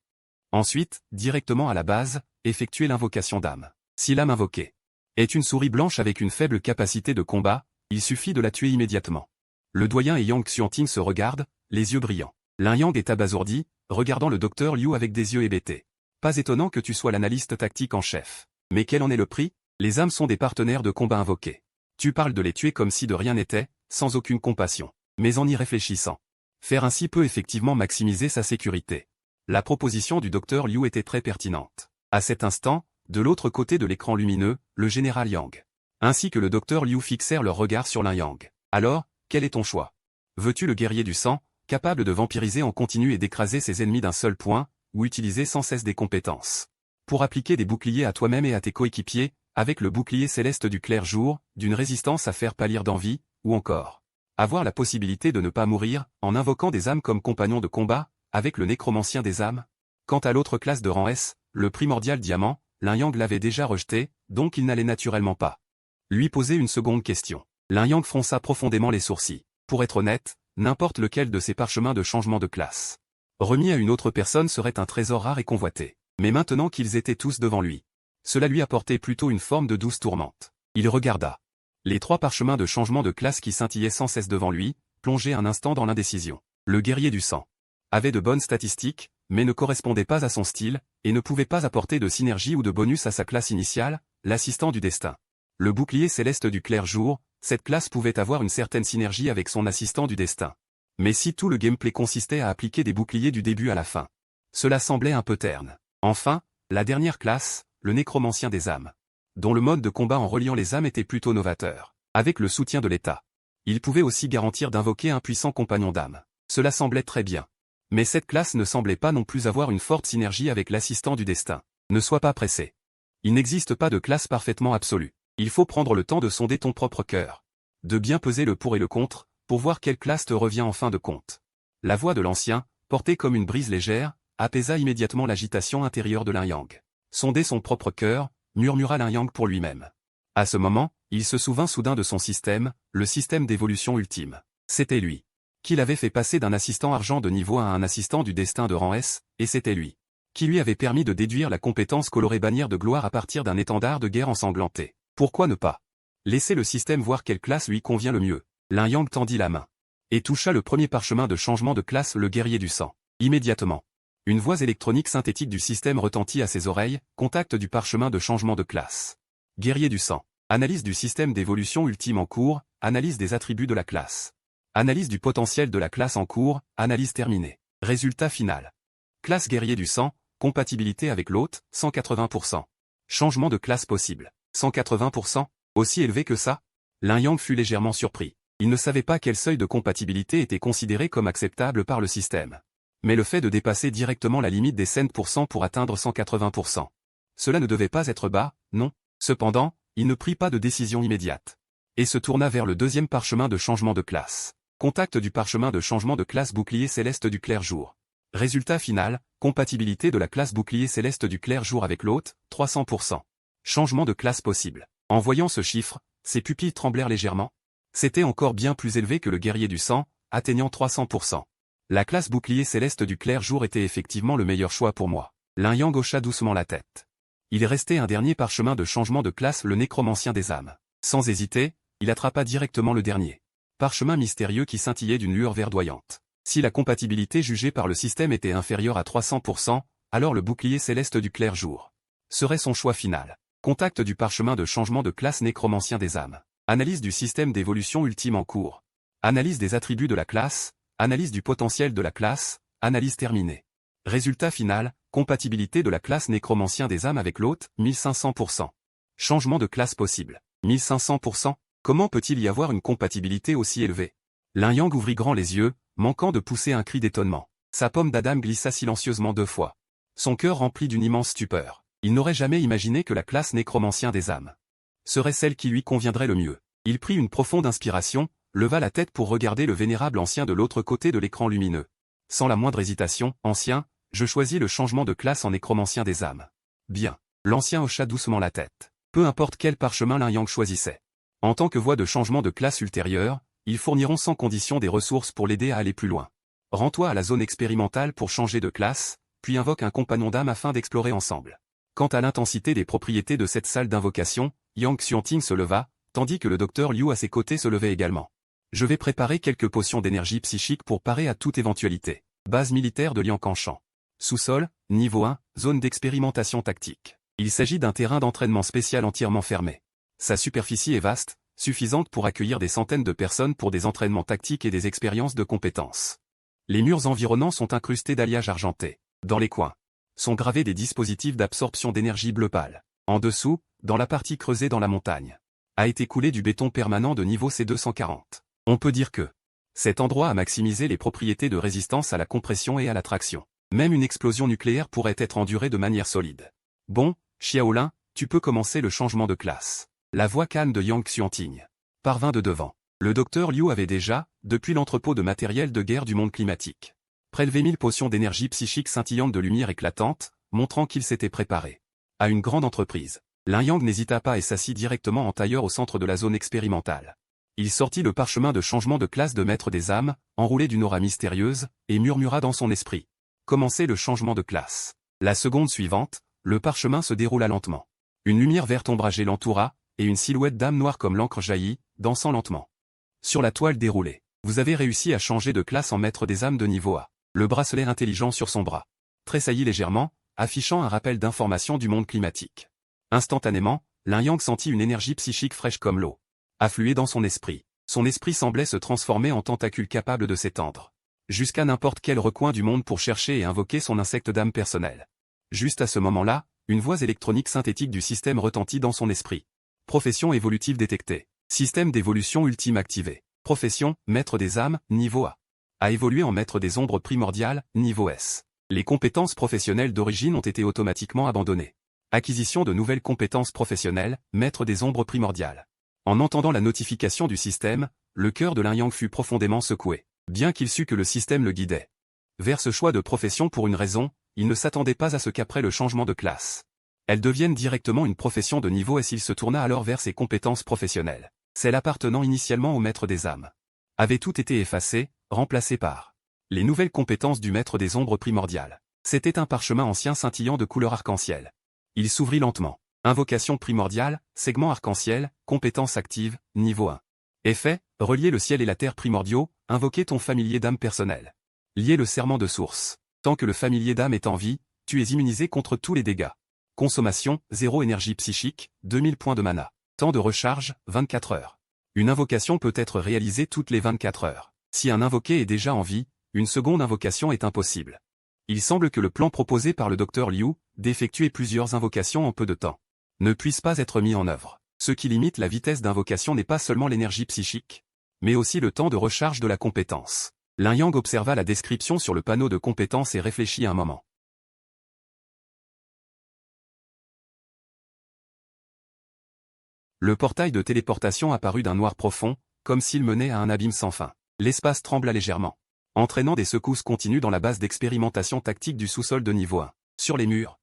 Ensuite, directement à la base, effectuer l'invocation d'âme. Si l'âme invoquée est une souris blanche avec une faible capacité de combat, il suffit de la tuer immédiatement. Le doyen et Yang Xuanting se regardent, les yeux brillants. Lin Yang est abasourdi, regardant le docteur Liu avec des yeux hébétés. Pas étonnant que tu sois l'analyste tactique en chef. Mais quel en est le prix? Les âmes sont des partenaires de combat invoqués. Tu parles de les tuer comme si de rien n'était, sans aucune compassion. Mais en y réfléchissant. Faire ainsi peut effectivement maximiser sa sécurité. La proposition du docteur Liu était très pertinente. À cet instant, de l'autre côté de l'écran lumineux, le général Yang, ainsi que le docteur Liu fixèrent leur regard sur Lin Yang. Alors, quel est ton choix? Veux-tu le guerrier du sang, capable de vampiriser en continu et d'écraser ses ennemis d'un seul point, ou utiliser sans cesse des compétences pour appliquer des boucliers à toi-même et à tes coéquipiers, avec le bouclier céleste du clair jour, d'une résistance à faire pâlir d'envie, ou encore avoir la possibilité de ne pas mourir en invoquant des âmes comme compagnons de combat, avec le nécromancien des âmes. Quant à l'autre classe de rang S, le primordial diamant, Lin Yang l'avait déjà rejeté, donc il n'allait naturellement pas lui poser une seconde question. Lin Yang fronça profondément les sourcils. Pour être honnête, n'importe lequel de ces parchemins de changement de classe remis à une autre personne serait un trésor rare et convoité. Mais maintenant qu'ils étaient tous devant lui, cela lui apportait plutôt une forme de douce tourmente. Il regarda les 3 parchemins de changement de classe qui scintillaient sans cesse devant lui, plongé un instant dans l'indécision. Le guerrier du sang avait de bonnes statistiques, mais ne correspondait pas à son style, et ne pouvait pas apporter de synergie ou de bonus à sa classe initiale, l'assistant du destin. Le bouclier céleste du clair-jour, cette classe pouvait avoir une certaine synergie avec son assistant du destin. Mais si tout le gameplay consistait à appliquer des boucliers du début à la fin, cela semblait un peu terne. Enfin, la dernière classe, le nécromancien des âmes, dont le mode de combat en reliant les âmes était plutôt novateur. Avec le soutien de l'État, il pouvait aussi garantir d'invoquer un puissant compagnon d'âme. Cela semblait très bien. Mais cette classe ne semblait pas non plus avoir une forte synergie avec l'assistant du destin. Ne sois pas pressé. Il n'existe pas de classe parfaitement absolue. Il faut prendre le temps de sonder ton propre cœur, de bien peser le pour et le contre, pour voir quelle classe te revient en fin de compte. La voix de l'ancien, portée comme une brise légère, apaisa immédiatement l'agitation intérieure de Lin Yang. Sonder son propre cœur, murmura Lin Yang pour lui-même. À ce moment, il se souvint soudain de son système, le système d'évolution ultime. C'était lui qui l'avait fait passer d'un assistant argent de niveau 1 à un assistant du destin de rang S, et c'était lui qui lui avait permis de déduire la compétence colorée bannière de gloire à partir d'un étendard de guerre ensanglanté. Pourquoi ne pas laisser le système voir quelle classe lui convient le mieux? Lin Yang tendit la main et toucha le premier parchemin de changement de classe, le guerrier du sang. Immédiatement, une voix électronique synthétique du système retentit à ses oreilles, contact du parchemin de changement de classe. Guerrier du sang. Analyse du système d'évolution ultime en cours, analyse des attributs de la classe. Analyse du potentiel de la classe en cours, analyse terminée. Résultat final. Classe guerrier du sang, compatibilité avec l'hôte, 180%. Changement de classe possible. 180%, aussi élevé que ça? Lin Yang fut légèrement surpris. Il ne savait pas quel seuil de compatibilité était considéré comme acceptable par le système. Mais le fait de dépasser directement la limite des 100% pour atteindre 180%. Cela ne devait pas être bas, non? Cependant, il ne prit pas de décision immédiate. Et se tourna vers le deuxième parchemin de changement de classe. Contact du parchemin de changement de classe bouclier céleste du clair-jour. Résultat final, compatibilité de la classe bouclier céleste du clair-jour avec l'hôte, 300%. Changement de classe possible. En voyant ce chiffre, ses pupilles tremblèrent légèrement. C'était encore bien plus élevé que le guerrier du sang, atteignant 300%. La classe bouclier céleste du clair-jour était effectivement le meilleur choix pour moi. Lin Yang hocha doucement la tête. Il restait un dernier parchemin de changement de classe, le nécromancien des âmes. Sans hésiter, il attrapa directement le dernier parchemin mystérieux qui scintillait d'une lueur verdoyante. Si la compatibilité jugée par le système était inférieure à 300%, alors le bouclier céleste du clair-jour serait son choix final. Contact du parchemin de changement de classe nécromancien des âmes. Analyse du système d'évolution ultime en cours. Analyse des attributs de la classe, analyse du potentiel de la classe, analyse terminée. Résultat final, compatibilité de la classe nécromancien des âmes avec l'hôte, 1500%. Changement de classe possible. 1500%. Comment peut-il y avoir une compatibilité aussi élevée? Lin Yang ouvrit grand les yeux, manquant de pousser un cri d'étonnement. Sa pomme d'Adam glissa silencieusement 2 fois. Son cœur rempli d'une immense stupeur. Il n'aurait jamais imaginé que la classe nécromancien des âmes serait celle qui lui conviendrait le mieux. Il prit une profonde inspiration, leva la tête pour regarder le vénérable ancien de l'autre côté de l'écran lumineux. Sans la moindre hésitation, ancien, je choisis le changement de classe en nécromancien des âmes. Bien. L'ancien hocha doucement la tête. Peu importe quel parchemin Lin Yang choisissait. En tant que voie de changement de classe ultérieure, ils fourniront sans condition des ressources pour l'aider à aller plus loin. Rends-toi à la zone expérimentale pour changer de classe, puis invoque un compagnon d'âme afin d'explorer ensemble. Quant à l'intensité des propriétés de cette salle d'invocation, Yang Xuanting se leva, tandis que le docteur Liu à ses côtés se levait également. Je vais préparer quelques potions d'énergie psychique pour parer à toute éventualité. Base militaire de Liang Canchan. Sous-sol, niveau 1, zone d'expérimentation tactique. Il s'agit d'un terrain d'entraînement spécial entièrement fermé. Sa superficie est vaste, suffisante pour accueillir des centaines de personnes pour des entraînements tactiques et des expériences de compétences. Les murs environnants sont incrustés d'alliages argentés. Dans les coins sont gravés des dispositifs d'absorption d'énergie bleu pâle. En dessous, dans la partie creusée dans la montagne, a été coulé du béton permanent de niveau C240. On peut dire que cet endroit a maximisé les propriétés de résistance à la compression et à la traction. Même une explosion nucléaire pourrait être endurée de manière solide. Bon, Xiaolin, tu peux commencer le changement de classe. La voix calme de Yang Xuanting parvint de devant. Le docteur Liu avait déjà, depuis l'entrepôt de matériel de guerre du monde climatique, prélevé 1000 potions d'énergie psychique scintillantes de lumière éclatante, montrant qu'il s'était préparé à une grande entreprise. Lin Yang n'hésita pas et s'assit directement en tailleur au centre de la zone expérimentale. Il sortit le parchemin de changement de classe de maître des âmes, enroulé d'une aura mystérieuse, et murmura dans son esprit. Commencez le changement de classe. La seconde suivante, le parchemin se déroula lentement. Une lumière verte ombragée l'entoura, et une silhouette d'âme noire comme l'encre jaillit, dansant lentement sur la toile déroulée. Vous avez réussi à changer de classe en maître des âmes de niveau A. Le bracelet intelligent sur son bras tressaillit légèrement, affichant un rappel d'information du monde climatique. Instantanément, Lin Yang sentit une énergie psychique fraîche comme l'eau affluer dans son esprit. Son esprit semblait se transformer en tentacule capable de s'étendre jusqu'à n'importe quel recoin du monde pour chercher et invoquer son insecte d'âme personnelle. Juste à ce moment-là, une voix électronique synthétique du système retentit dans son esprit. Profession évolutive détectée. Système d'évolution ultime activé. Profession, maître des âmes, niveau A. A évolué en maître des ombres primordiales, niveau S. Les compétences professionnelles d'origine ont été automatiquement abandonnées. Acquisition de nouvelles compétences professionnelles, maître des ombres primordiales. En entendant la notification du système, le cœur de Lin Yang fut profondément secoué, bien qu'il sût que le système le guidait vers ce choix de profession pour une raison, il ne s'attendait pas à ce qu'après le changement de classe, elle devienne directement une profession de niveau S. Il se tourna alors vers ses compétences professionnelles. Celles appartenant initialement au maître des âmes avaient toutes été effacées, remplacées par les nouvelles compétences du maître des ombres primordiales. C'était un parchemin ancien scintillant de couleur arc-en-ciel. Il s'ouvrit lentement. Invocation primordiale, segment arc-en-ciel, compétence active, niveau 1. Effet, relier le ciel et la terre primordiaux, invoquer ton familier d'âme personnelle. Lier le serment de source. Tant que le familier d'âme est en vie, tu es immunisé contre tous les dégâts. Consommation, 0 énergie psychique, 2000 points de mana. Temps de recharge, 24 heures. Une invocation peut être réalisée toutes les 24 heures. Si un invoqué est déjà en vie, une seconde invocation est impossible. Il semble que le plan proposé par le docteur Liu, d'effectuer plusieurs invocations en peu de temps, ne puisse pas être mis en œuvre. Ce qui limite la vitesse d'invocation n'est pas seulement l'énergie psychique, mais aussi le temps de recharge de la compétence. Lin Yang observa la description sur le panneau de compétences et réfléchit un moment. Le portail de téléportation apparut d'un noir profond, comme s'il menait à un abîme sans fin. L'espace trembla légèrement, entraînant des secousses continues dans la base d'expérimentation tactique du sous-sol de niveau 1. Sur les murs,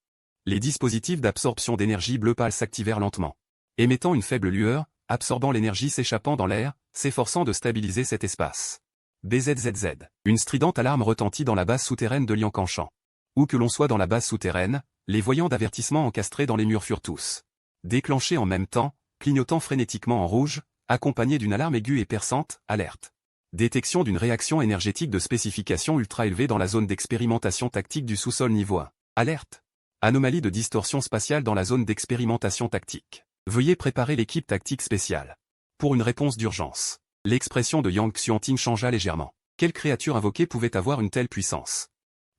les dispositifs d'absorption d'énergie bleu pâle s'activèrent lentement, émettant une faible lueur, absorbant l'énergie s'échappant dans l'air, s'efforçant de stabiliser cet espace. BZZZ. Une stridente alarme retentit dans la base souterraine de Liancanchan. Où que l'on soit dans la base souterraine, les voyants d'avertissement encastrés dans les murs furent tous déclenchés en même temps, clignotant frénétiquement en rouge, accompagné d'une alarme aiguë et perçante, alerte. Détection d'une réaction énergétique de spécification ultra élevée dans la zone d'expérimentation tactique du sous-sol niveau 1. Alerte. Anomalie de distorsion spatiale dans la zone d'expérimentation tactique. Veuillez préparer l'équipe tactique spéciale. Pour une réponse d'urgence. L'expression de Yang Xuanting changea légèrement. Quelle créature invoquée pouvait avoir une telle puissance?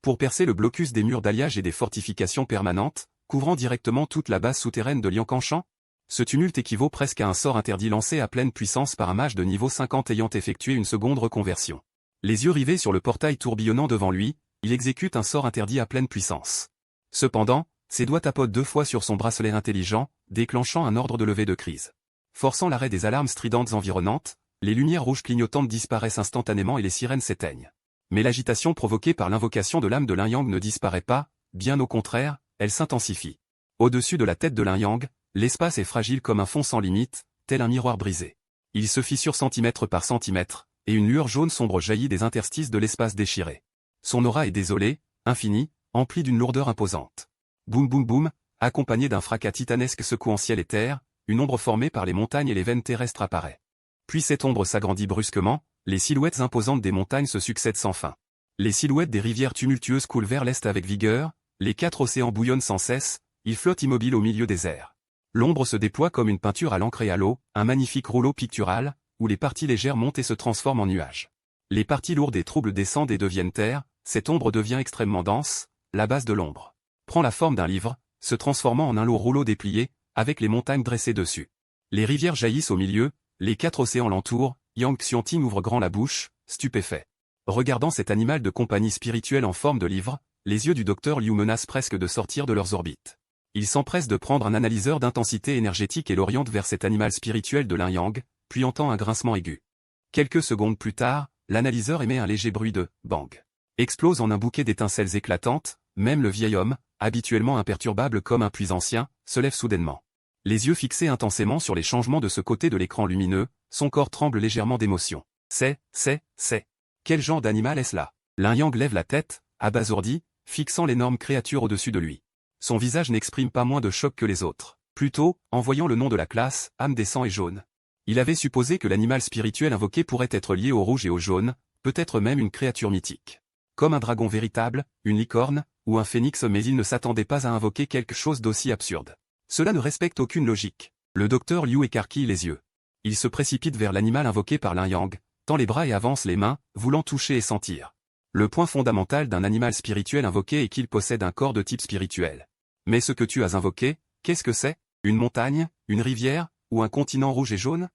Pour percer le blocus des murs d'alliage et des fortifications permanentes, couvrant directement toute la base souterraine de Liancanchan? Ce tumulte équivaut presque à un sort interdit lancé à pleine puissance par un mage de niveau 50 ayant effectué une seconde reconversion. Les yeux rivés sur le portail tourbillonnant devant lui, il exécute un sort interdit à pleine puissance. Cependant, ses doigts tapotent 2 fois sur son bracelet intelligent, déclenchant un ordre de levée de crise. Forçant l'arrêt des alarmes stridentes environnantes, les lumières rouges clignotantes disparaissent instantanément et les sirènes s'éteignent. Mais l'agitation provoquée par l'invocation de l'âme de Lin Yang ne disparaît pas, bien au contraire, elle s'intensifie. Au-dessus de la tête de Lin Yang, l'espace est fragile comme un fond sans limite, tel un miroir brisé. Il se fissure centimètre par centimètre, et une lueur jaune sombre jaillit des interstices de l'espace déchiré. Son aura est désolée, infinie, emplie d'une lourdeur imposante. Boum boum boum, accompagné d'un fracas titanesque secouant ciel et terre, une ombre formée par les montagnes et les veines terrestres apparaît. Puis cette ombre s'agrandit brusquement, les silhouettes imposantes des montagnes se succèdent sans fin. Les silhouettes des rivières tumultueuses coulent vers l'est avec vigueur, les 4 océans bouillonnent sans cesse, ils flottent immobiles au milieu des airs. L'ombre se déploie comme une peinture à l'encre et à l'eau, un magnifique rouleau pictural, où les parties légères montent et se transforment en nuages. Les parties lourdes et troubles descendent et deviennent terre, cette ombre devient extrêmement dense, la base de l'ombre prend la forme d'un livre, se transformant en un lourd rouleau déplié, avec les montagnes dressées dessus. Les rivières jaillissent au milieu, les 4 océans l'entourent, Yang Xuanting ouvre grand la bouche, stupéfait. Regardant cet animal de compagnie spirituelle en forme de livre, les yeux du docteur Liu menacent presque de sortir de leurs orbites. Il s'empresse de prendre un analyseur d'intensité énergétique et l'oriente vers cet animal spirituel de Lin Yang, puis entend un grincement aigu. Quelques secondes plus tard, l'analyseur émet un léger bruit de « bang ». Explose en un bouquet d'étincelles éclatantes, même le vieil homme, habituellement imperturbable comme un puits ancien, se lève soudainement. Les yeux fixés intensément sur les changements de ce côté de l'écran lumineux, son corps tremble légèrement d'émotion. C'est. Quel genre d'animal est-ce là? Lin Yang lève la tête, abasourdi, fixant l'énorme créature au-dessus de lui. Son visage n'exprime pas moins de choc que les autres. Plutôt, en voyant le nom de la classe, âme des sangs et jaune. Il avait supposé que l'animal spirituel invoqué pourrait être lié au rouge et au jaune, peut-être même une créature mythique. Comme un dragon véritable, une licorne, ou un phénix, mais il ne s'attendait pas à invoquer quelque chose d'aussi absurde. Cela ne respecte aucune logique. Le docteur Liu écarquille les yeux. Il se précipite vers l'animal invoqué par Lin Yang, tend les bras et avance les mains, voulant toucher et sentir. Le point fondamental d'un animal spirituel invoqué est qu'il possède un corps de type spirituel. Mais ce que tu as invoqué, qu'est-ce que c'est? Une montagne, une rivière, ou un continent rouge et jaune?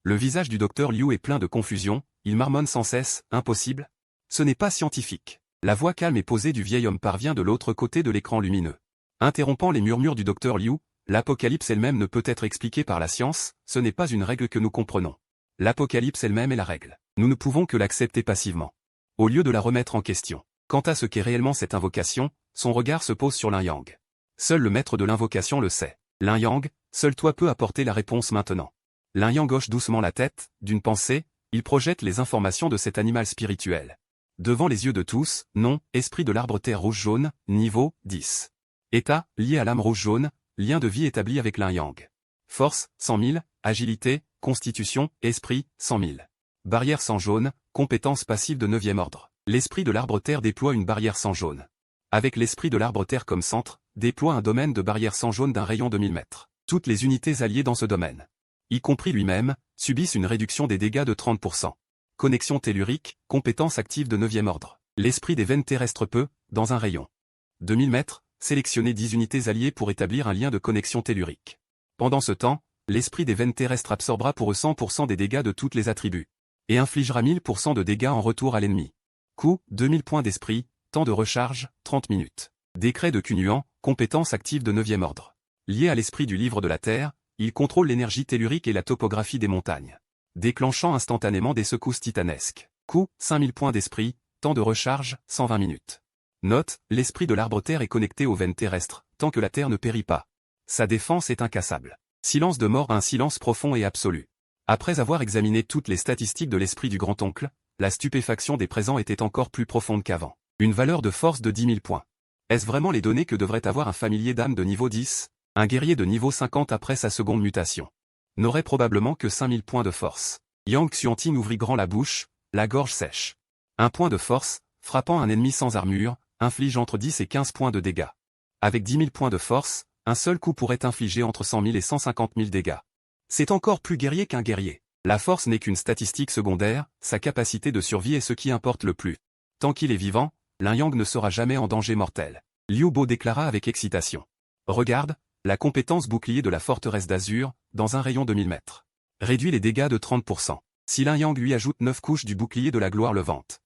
Le visage du docteur Liu est plein de confusion, il marmonne sans cesse, impossible. Ce n'est pas scientifique. La voix calme et posée du vieil homme parvient de l'autre côté de l'écran lumineux. Interrompant les murmures du docteur Liu, l'apocalypse elle-même ne peut être expliquée par la science, ce n'est pas une règle que nous comprenons. L'apocalypse elle-même est la règle. Nous ne pouvons que l'accepter passivement. Au lieu de la remettre en question. Quant à ce qu'est réellement cette invocation, son regard se pose sur Lin Yang. Seul le maître de l'invocation le sait. Lin Yang, seul toi peux apporter la réponse maintenant. Lin Yang hoche doucement la tête, d'une pensée, il projette les informations de cet animal spirituel. Devant les yeux de tous, nom, esprit de l'arbre terre rouge-jaune, niveau, 10. État, lié à l'âme rouge-jaune, lien de vie établi avec Lin Yang. Force, 100 000, agilité, constitution, esprit, 100 000. Barrière sans jaune, compétence passive de 9e ordre. L'esprit de l'arbre terre déploie une barrière sans jaune. Avec l'esprit de l'arbre terre comme centre, déploie un domaine de barrière sans jaune d'un rayon de 1000 mètres. Toutes les unités alliées dans ce domaine, y compris lui-même, subissent une réduction des dégâts de 30%. Connexion tellurique, compétence active de 9e ordre. L'esprit des veines terrestres peut, dans un rayon de 1000 mètres, sélectionner 10 unités alliées pour établir un lien de connexion tellurique. Pendant ce temps, l'esprit des veines terrestres absorbera pour eux 100% des dégâts de toutes les attributs. Et infligera 1000% de dégâts en retour à l'ennemi. Coût, 2000 points d'esprit, temps de recharge, 30 minutes. Décret de Cunuan, compétence active de 9e ordre. Lié à l'esprit du livre de la Terre, il contrôle l'énergie tellurique et la topographie des montagnes. Déclenchant instantanément des secousses titanesques. Coût, 5000 points d'esprit, temps de recharge, 120 minutes. Note, l'esprit de l'arbre terre est connecté aux veines terrestres, tant que la Terre ne périt pas. Sa défense est incassable. Silence de mort, un silence profond et absolu. Après avoir examiné toutes les statistiques de l'esprit du grand-oncle, la stupéfaction des présents était encore plus profonde qu'avant. Une valeur de force de 10 000 points. Est-ce vraiment les données que devrait avoir un familier d'âme de niveau 10? Un guerrier de niveau 50 après sa seconde mutation n'aurait probablement que 5000 points de force. Yang Xuanting ouvrit grand la bouche, la gorge sèche. Un point de force, frappant un ennemi sans armure, inflige entre 10 et 15 points de dégâts. Avec 10 000 points de force, un seul coup pourrait infliger entre 100 000 et 150 000 dégâts. C'est encore plus guerrier qu'un guerrier. La force n'est qu'une statistique secondaire, sa capacité de survie est ce qui importe le plus. Tant qu'il est vivant, Lin Yang ne sera jamais en danger mortel. Liu Bo déclara avec excitation. Regarde, la compétence bouclier de la forteresse d'Azur, dans un rayon de 1000 mètres. Réduit les dégâts de 30%. Si Lin Yang lui ajoute 9 couches du bouclier de la gloire levante.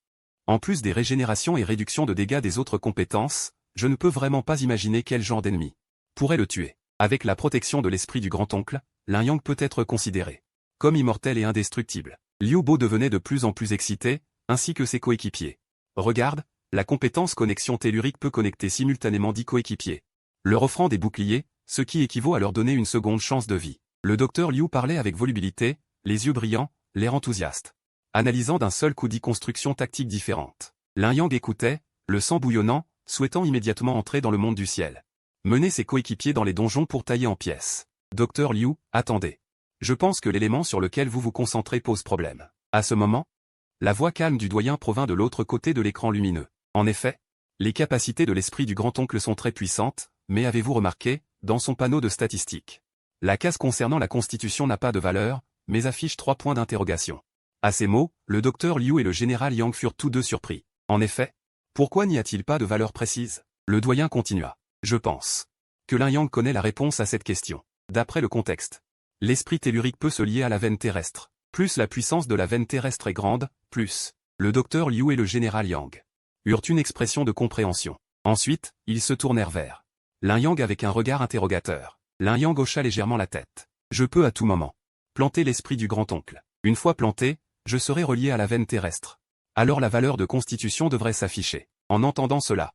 En plus des régénérations et réductions de dégâts des autres compétences, je ne peux vraiment pas imaginer quel genre d'ennemi pourrait le tuer. Avec la protection de l'esprit du grand-oncle, Lin Yang peut être considéré comme immortel et indestructible. Liu Bo devenait de plus en plus excité, ainsi que ses coéquipiers. Regarde, la compétence connexion tellurique peut connecter simultanément 10 coéquipiers. Leur offrant des boucliers, ce qui équivaut à leur donner une seconde chance de vie. Le docteur Liu parlait avec volubilité, les yeux brillants, l'air enthousiaste. Analysant d'un seul coup 10 constructions tactiques différentes. Lin Yang écoutait, le sang bouillonnant, souhaitant immédiatement entrer dans le monde du ciel. Mener ses coéquipiers dans les donjons pour tailler en pièces. Docteur Liu, attendez. Je pense que l'élément sur lequel vous vous concentrez pose problème. À ce moment, la voix calme du doyen provint de l'autre côté de l'écran lumineux. En effet, les capacités de l'esprit du grand-oncle sont très puissantes, mais avez-vous remarqué, dans son panneau de statistiques, la case concernant la constitution n'a pas de valeur, mais affiche 3 points d'interrogation. À ces mots, le docteur Liu et le général Yang furent tous deux surpris. En effet, pourquoi n'y a-t-il pas de valeur précise? Le doyen continua. Je pense que Lin Yang connaît la réponse à cette question. D'après le contexte, l'esprit tellurique peut se lier à la veine terrestre. Plus la puissance de la veine terrestre est grande, plus le docteur Liu et le général Yang eurent une expression de compréhension. Ensuite, ils se tournèrent vers Lin Yang avec un regard interrogateur. Lin Yang hocha légèrement la tête. Je peux à tout moment planter l'esprit du grand-oncle. Une fois planté, Je serai relié à la veine terrestre. Alors la valeur de constitution devrait s'afficher. En entendant cela,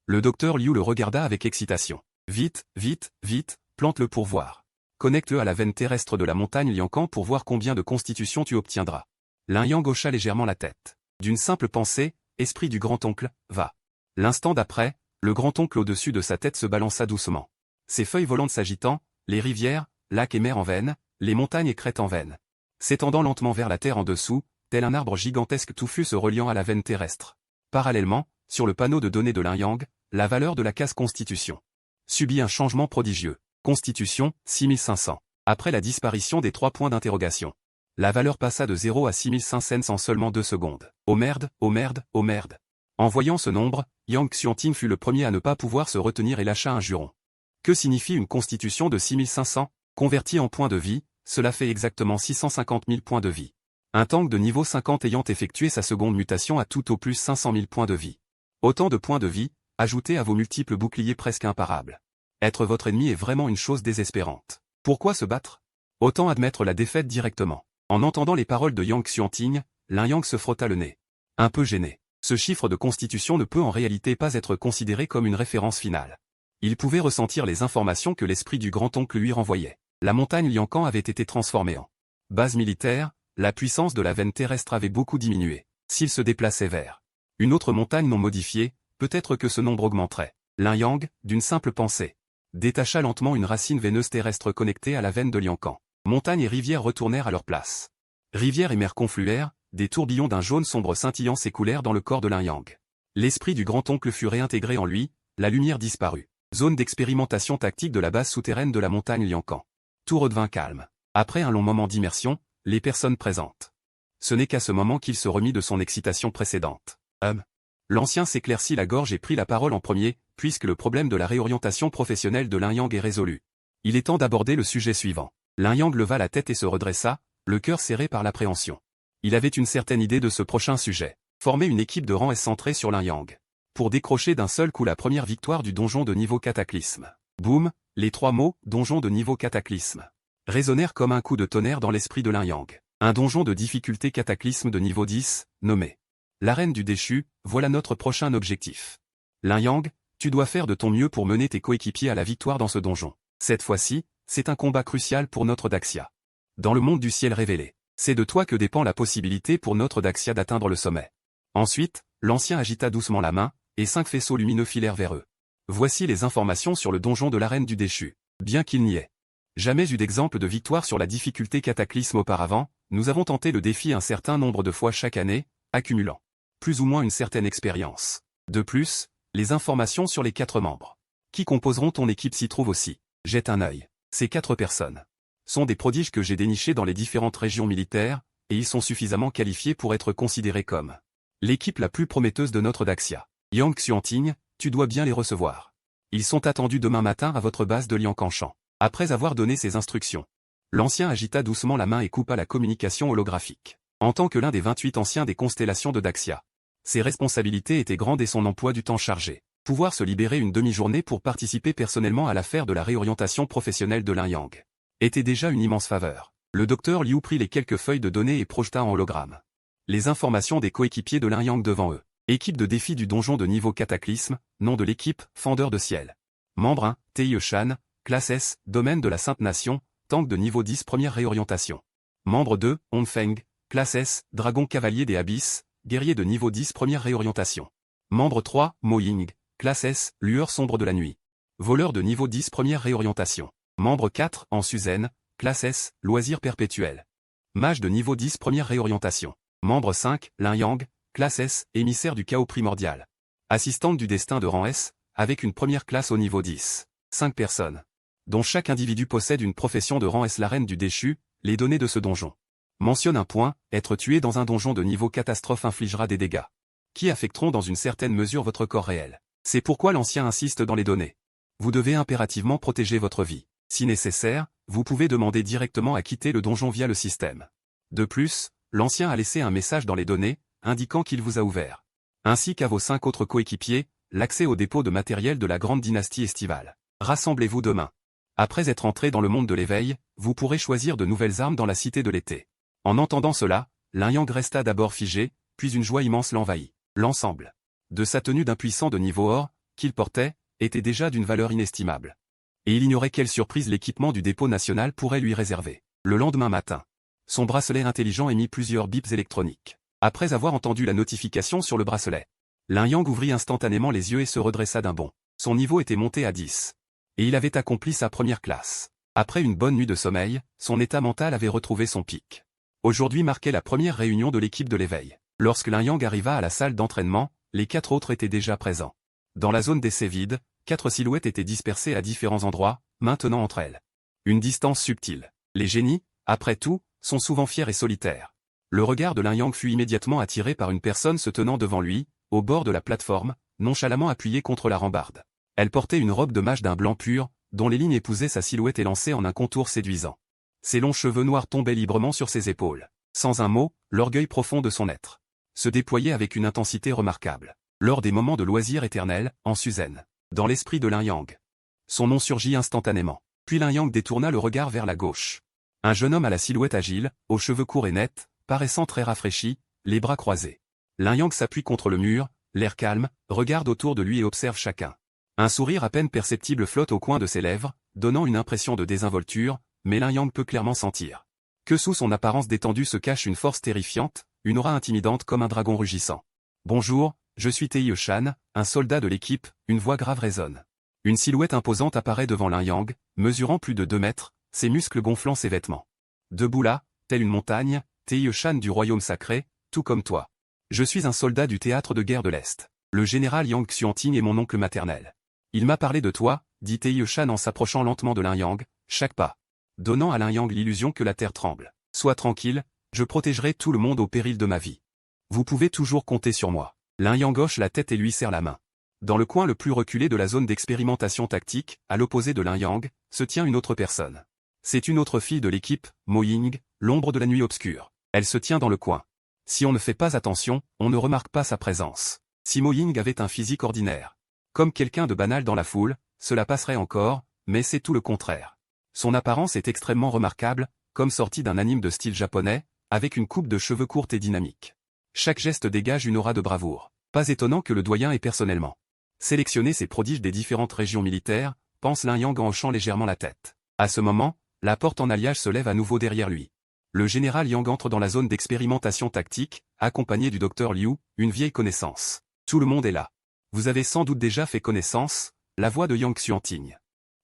le docteur Liu le regarda avec excitation. Vite, vite, vite, plante-le pour voir. Connecte-le à la veine terrestre de la montagne Liancan pour voir combien de constitution tu obtiendras. Lin Yang hocha légèrement la tête. D'une simple pensée, esprit du grand-oncle, va. L'instant d'après, le grand-oncle au-dessus de sa tête se balança doucement. Ses feuilles volantes s'agitant, les rivières, lacs et mers en veine, les montagnes et crêtes en veine. S'étendant lentement vers la terre en dessous, tel un arbre gigantesque touffu se reliant à la veine terrestre. Parallèlement, sur le panneau de données de Lin Yang, la valeur de la case Constitution subit un changement prodigieux. Constitution, 6500. Après la disparition des 3 points d'interrogation, la valeur passa de 0 à 6500 en seulement 2 secondes. Oh merde, oh merde, oh merde. En voyant ce nombre, Yang Xuanting fut le premier à ne pas pouvoir se retenir et lâcha un juron. Que signifie une constitution de 6500? Convertie en points de vie, cela fait exactement 650 000 points de vie. Un tank de niveau 50 ayant effectué sa seconde mutation a tout au plus 500 000 points de vie. Autant de points de vie, ajoutés à vos multiples boucliers presque imparables. Être votre ennemi est vraiment une chose désespérante. Pourquoi se battre? Autant admettre la défaite directement. En entendant les paroles de Yang Xuanting, Lin Yang se frotta le nez. Un peu gêné. Ce chiffre de constitution ne peut en réalité pas être considéré comme une référence finale. Il pouvait ressentir les informations que l'esprit du grand-oncle lui renvoyait. La montagne Liancan avait été transformée en base militaire, la puissance de la veine terrestre avait beaucoup diminué. S'il se déplaçait vers une autre montagne non modifiée, peut-être que ce nombre augmenterait. Lin Yang, d'une simple pensée, détacha lentement une racine veineuse terrestre connectée à la veine de Liancan. Montagnes et rivières retournèrent à leur place. Rivières et mers confluèrent, des tourbillons d'un jaune sombre scintillant s'écoulèrent dans le corps de Lin Yang. L'esprit du grand-oncle fut réintégré en lui, la lumière disparut. Zone d'expérimentation tactique de la base souterraine de la montagne Liancan. Tout redevint calme. Après un long moment d'immersion, les personnes présentes. Ce n'est qu'à ce moment qu'il se remit de son excitation précédente. L'ancien s'éclaircit la gorge et prit la parole en premier, puisque le problème de la réorientation professionnelle de Lin Yang est résolu. Il est temps d'aborder le sujet suivant. Lin Yang leva la tête et se redressa, le cœur serré par l'appréhension. Il avait une certaine idée de ce prochain sujet. Former une équipe de rang S centrée sur Lin Yang. Pour décrocher d'un seul coup la première victoire du donjon de niveau cataclysme. Boum, les 3 mots, donjon de niveau cataclysme, résonnèrent comme un coup de tonnerre dans l'esprit de Lin Yang. Un donjon de difficulté cataclysme de niveau 10, nommé l'arène du déchu, voilà notre prochain objectif. Lin Yang, tu dois faire de ton mieux pour mener tes coéquipiers à la victoire dans ce donjon. Cette fois-ci, c'est un combat crucial pour notre Daxia. Dans le monde du ciel révélé, c'est de toi que dépend la possibilité pour notre Daxia d'atteindre le sommet. Ensuite, l'ancien agita doucement la main, et 5 faisceaux lumineux filèrent vers eux. Voici les informations sur le donjon de l'arène du déchu. Bien qu'il n'y ait jamais eu d'exemple de victoire sur la difficulté cataclysme auparavant, nous avons tenté le défi un certain nombre de fois chaque année, accumulant plus ou moins une certaine expérience. De plus, les informations sur les 4 membres qui composeront ton équipe s'y trouvent aussi. Jette un œil. Ces 4 personnes sont des prodiges que j'ai dénichés dans les différentes régions militaires, et ils sont suffisamment qualifiés pour être considérés comme l'équipe la plus prometteuse de notre Daxia. Yang Xuanting, tu dois bien les recevoir. Ils sont attendus demain matin à votre base de Liancanchan. Après avoir donné ses instructions, l'ancien agita doucement la main et coupa la communication holographique. En tant que l'un des 28 anciens des constellations de Daxia, ses responsabilités étaient grandes et son emploi du temps chargé. Pouvoir se libérer une demi-journée pour participer personnellement à l'affaire de la réorientation professionnelle de Lin Yang était déjà une immense faveur. Le docteur Liu prit les quelques feuilles de données et projeta en hologramme les informations des coéquipiers de Lin Yang devant eux. Équipe de défi du donjon de niveau cataclysme, nom de l'équipe, Fendeur de ciel. Membre 1, Tei Shan, classe S, domaine de la Sainte Nation, tank de niveau 10 première réorientation. Membre 2, Onfeng, classe S, dragon cavalier des abysses, guerrier de niveau 10 première réorientation. Membre 3, Mo Ying, classe S, lueur sombre de la nuit. Voleur de niveau 10 première réorientation. Membre 4, En Suzanne, classe S, loisir perpétuel. Mage de niveau 10 première réorientation. Membre 5, Lin Yang, classe S, émissaire du chaos primordial. Assistante du destin de rang S, avec une première classe au niveau 10. 5 personnes, dont chaque individu possède une profession de rang S. L'arène du déchu, les données de ce donjon. Mentionne un point, être tué dans un donjon de niveau catastrophe infligera des dégâts qui affecteront dans une certaine mesure votre corps réel. C'est pourquoi l'ancien insiste dans les données. Vous devez impérativement protéger votre vie. Si nécessaire, vous pouvez demander directement à quitter le donjon via le système. De plus, l'ancien a laissé un message dans les données, indiquant qu'il vous a ouvert, ainsi qu'à vos 5 autres coéquipiers, l'accès au dépôt de matériel de la grande dynastie estivale. Rassemblez-vous demain. Après être entré dans le monde de l'éveil, vous pourrez choisir de nouvelles armes dans la cité de l'été. En entendant cela, Lin Yang resta d'abord figé, puis une joie immense l'envahit. L'ensemble de sa tenue d'un puissant de niveau or, qu'il portait, était déjà d'une valeur inestimable. Et il ignorait quelle surprise l'équipement du dépôt national pourrait lui réserver. Le lendemain matin, son bracelet intelligent émit plusieurs bips électroniques. Après avoir entendu la notification sur le bracelet, Lin Yang ouvrit instantanément les yeux et se redressa d'un bond. Son niveau était monté à 10. Et il avait accompli sa première classe. Après une bonne nuit de sommeil, son état mental avait retrouvé son pic. Aujourd'hui marquait la première réunion de l'équipe de l'éveil. Lorsque Lin Yang arriva à la salle d'entraînement, les 4 autres étaient déjà présents. Dans la zone d'essai vide, 4 silhouettes étaient dispersées à différents endroits, maintenant entre elles. Une distance subtile. Les génies, après tout, sont souvent fiers et solitaires. Le regard de Lin Yang fut immédiatement attiré par une personne se tenant devant lui, au bord de la plateforme, nonchalamment appuyée contre la rambarde. Elle portait une robe de mage d'un blanc pur, dont les lignes épousaient sa silhouette élancée en un contour séduisant. Ses longs cheveux noirs tombaient librement sur ses épaules. Sans un mot, l'orgueil profond de son être se déployait avec une intensité remarquable. Lors des moments de loisirs éternels, en Suzanne, dans l'esprit de Lin Yang, son nom surgit instantanément. Puis Lin Yang détourna le regard vers la gauche. Un jeune homme à la silhouette agile, aux cheveux courts et nets, paraissant très rafraîchi, les bras croisés. Lin Yang s'appuie contre le mur, l'air calme, regarde autour de lui et observe chacun. Un sourire à peine perceptible flotte au coin de ses lèvres, donnant une impression de désinvolture, mais Lin Yang peut clairement sentir que sous son apparence détendue se cache une force terrifiante, une aura intimidante comme un dragon rugissant. « Bonjour, je suis Tei Shan, un soldat de l'équipe », une voix grave résonne. Une silhouette imposante apparaît devant Lin Yang, mesurant plus de 2 mètres, ses muscles gonflant ses vêtements. Debout là, telle une montagne, Tei Shan du royaume sacré, tout comme toi. Je suis un soldat du théâtre de guerre de l'Est. Le général Yang Xuanting est mon oncle maternel. Il m'a parlé de toi, dit Tei Shan en s'approchant lentement de Lin Yang, chaque pas donnant à Lin Yang l'illusion que la terre tremble. Sois tranquille, je protégerai tout le monde au péril de ma vie. Vous pouvez toujours compter sur moi. Lin Yang hoche la tête et lui serre la main. Dans le coin le plus reculé de la zone d'expérimentation tactique, à l'opposé de Lin Yang, se tient une autre personne. C'est une autre fille de l'équipe, Mo Ying, l'ombre de la nuit obscure. Elle se tient dans le coin. Si on ne fait pas attention, on ne remarque pas sa présence. Si Mo Ying avait un physique ordinaire, comme quelqu'un de banal dans la foule, cela passerait encore, mais c'est tout le contraire. Son apparence est extrêmement remarquable, comme sortie d'un anime de style japonais, avec une coupe de cheveux courte et dynamique. Chaque geste dégage une aura de bravoure. Pas étonnant que le doyen ait personnellement sélectionné ces prodiges des différentes régions militaires, pense Lin Yang en hochant légèrement la tête. À ce moment, la porte en alliage se lève à nouveau derrière lui. Le général Yang entre dans la zone d'expérimentation tactique, accompagné du docteur Liu, une vieille connaissance. Tout le monde est là. Vous avez sans doute déjà fait connaissance, la voix de Yang Xuanting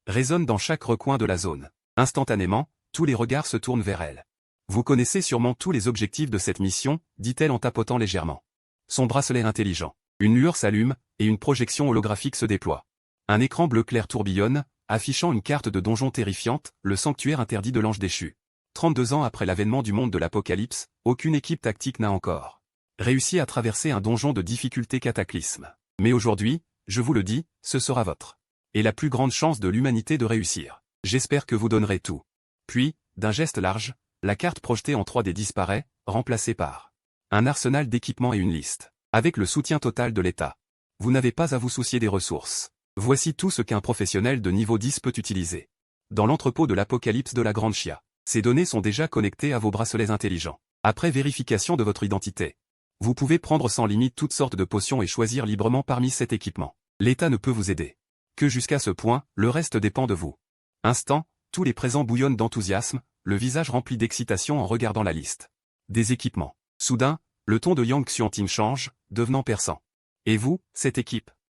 résonne dans chaque recoin de la zone. Instantanément, tous les regards se tournent vers elle. Vous connaissez sûrement tous les objectifs de cette mission, dit-elle en tapotant légèrement son bracelet intelligent. Une lueur s'allume, et une projection holographique se déploie. Un écran bleu clair tourbillonne, affichant une carte de donjon terrifiante, le sanctuaire interdit de l'ange déchu. 32 ans après l'avènement du monde de l'Apocalypse, aucune équipe tactique n'a encore réussi à traverser un donjon de difficulté cataclysme. Mais aujourd'hui, je vous le dis, ce sera votre et la plus grande chance de l'humanité de réussir. J'espère que vous donnerez tout. Puis, d'un geste large, la carte projetée en 3D disparaît, remplacée par un arsenal d'équipements et une liste. Avec le soutien total de l'État. Vous n'avez pas à vous soucier des ressources. Voici tout ce qu'un professionnel de niveau 10 peut utiliser. Dans l'entrepôt de l'Apocalypse de la Grande Chia, ces données sont déjà connectées à vos bracelets intelligents. Après vérification de votre identité, vous pouvez prendre sans limite toutes sortes de potions et choisir librement parmi cet équipement. L'État ne peut vous aider que jusqu'à ce point, le reste dépend de vous. Instant, tous les présents bouillonnent d'enthousiasme, le visage rempli d'excitation en regardant la liste des équipements. Soudain, le ton de Yang Xuanting change, devenant perçant. Et vous, cette équipe,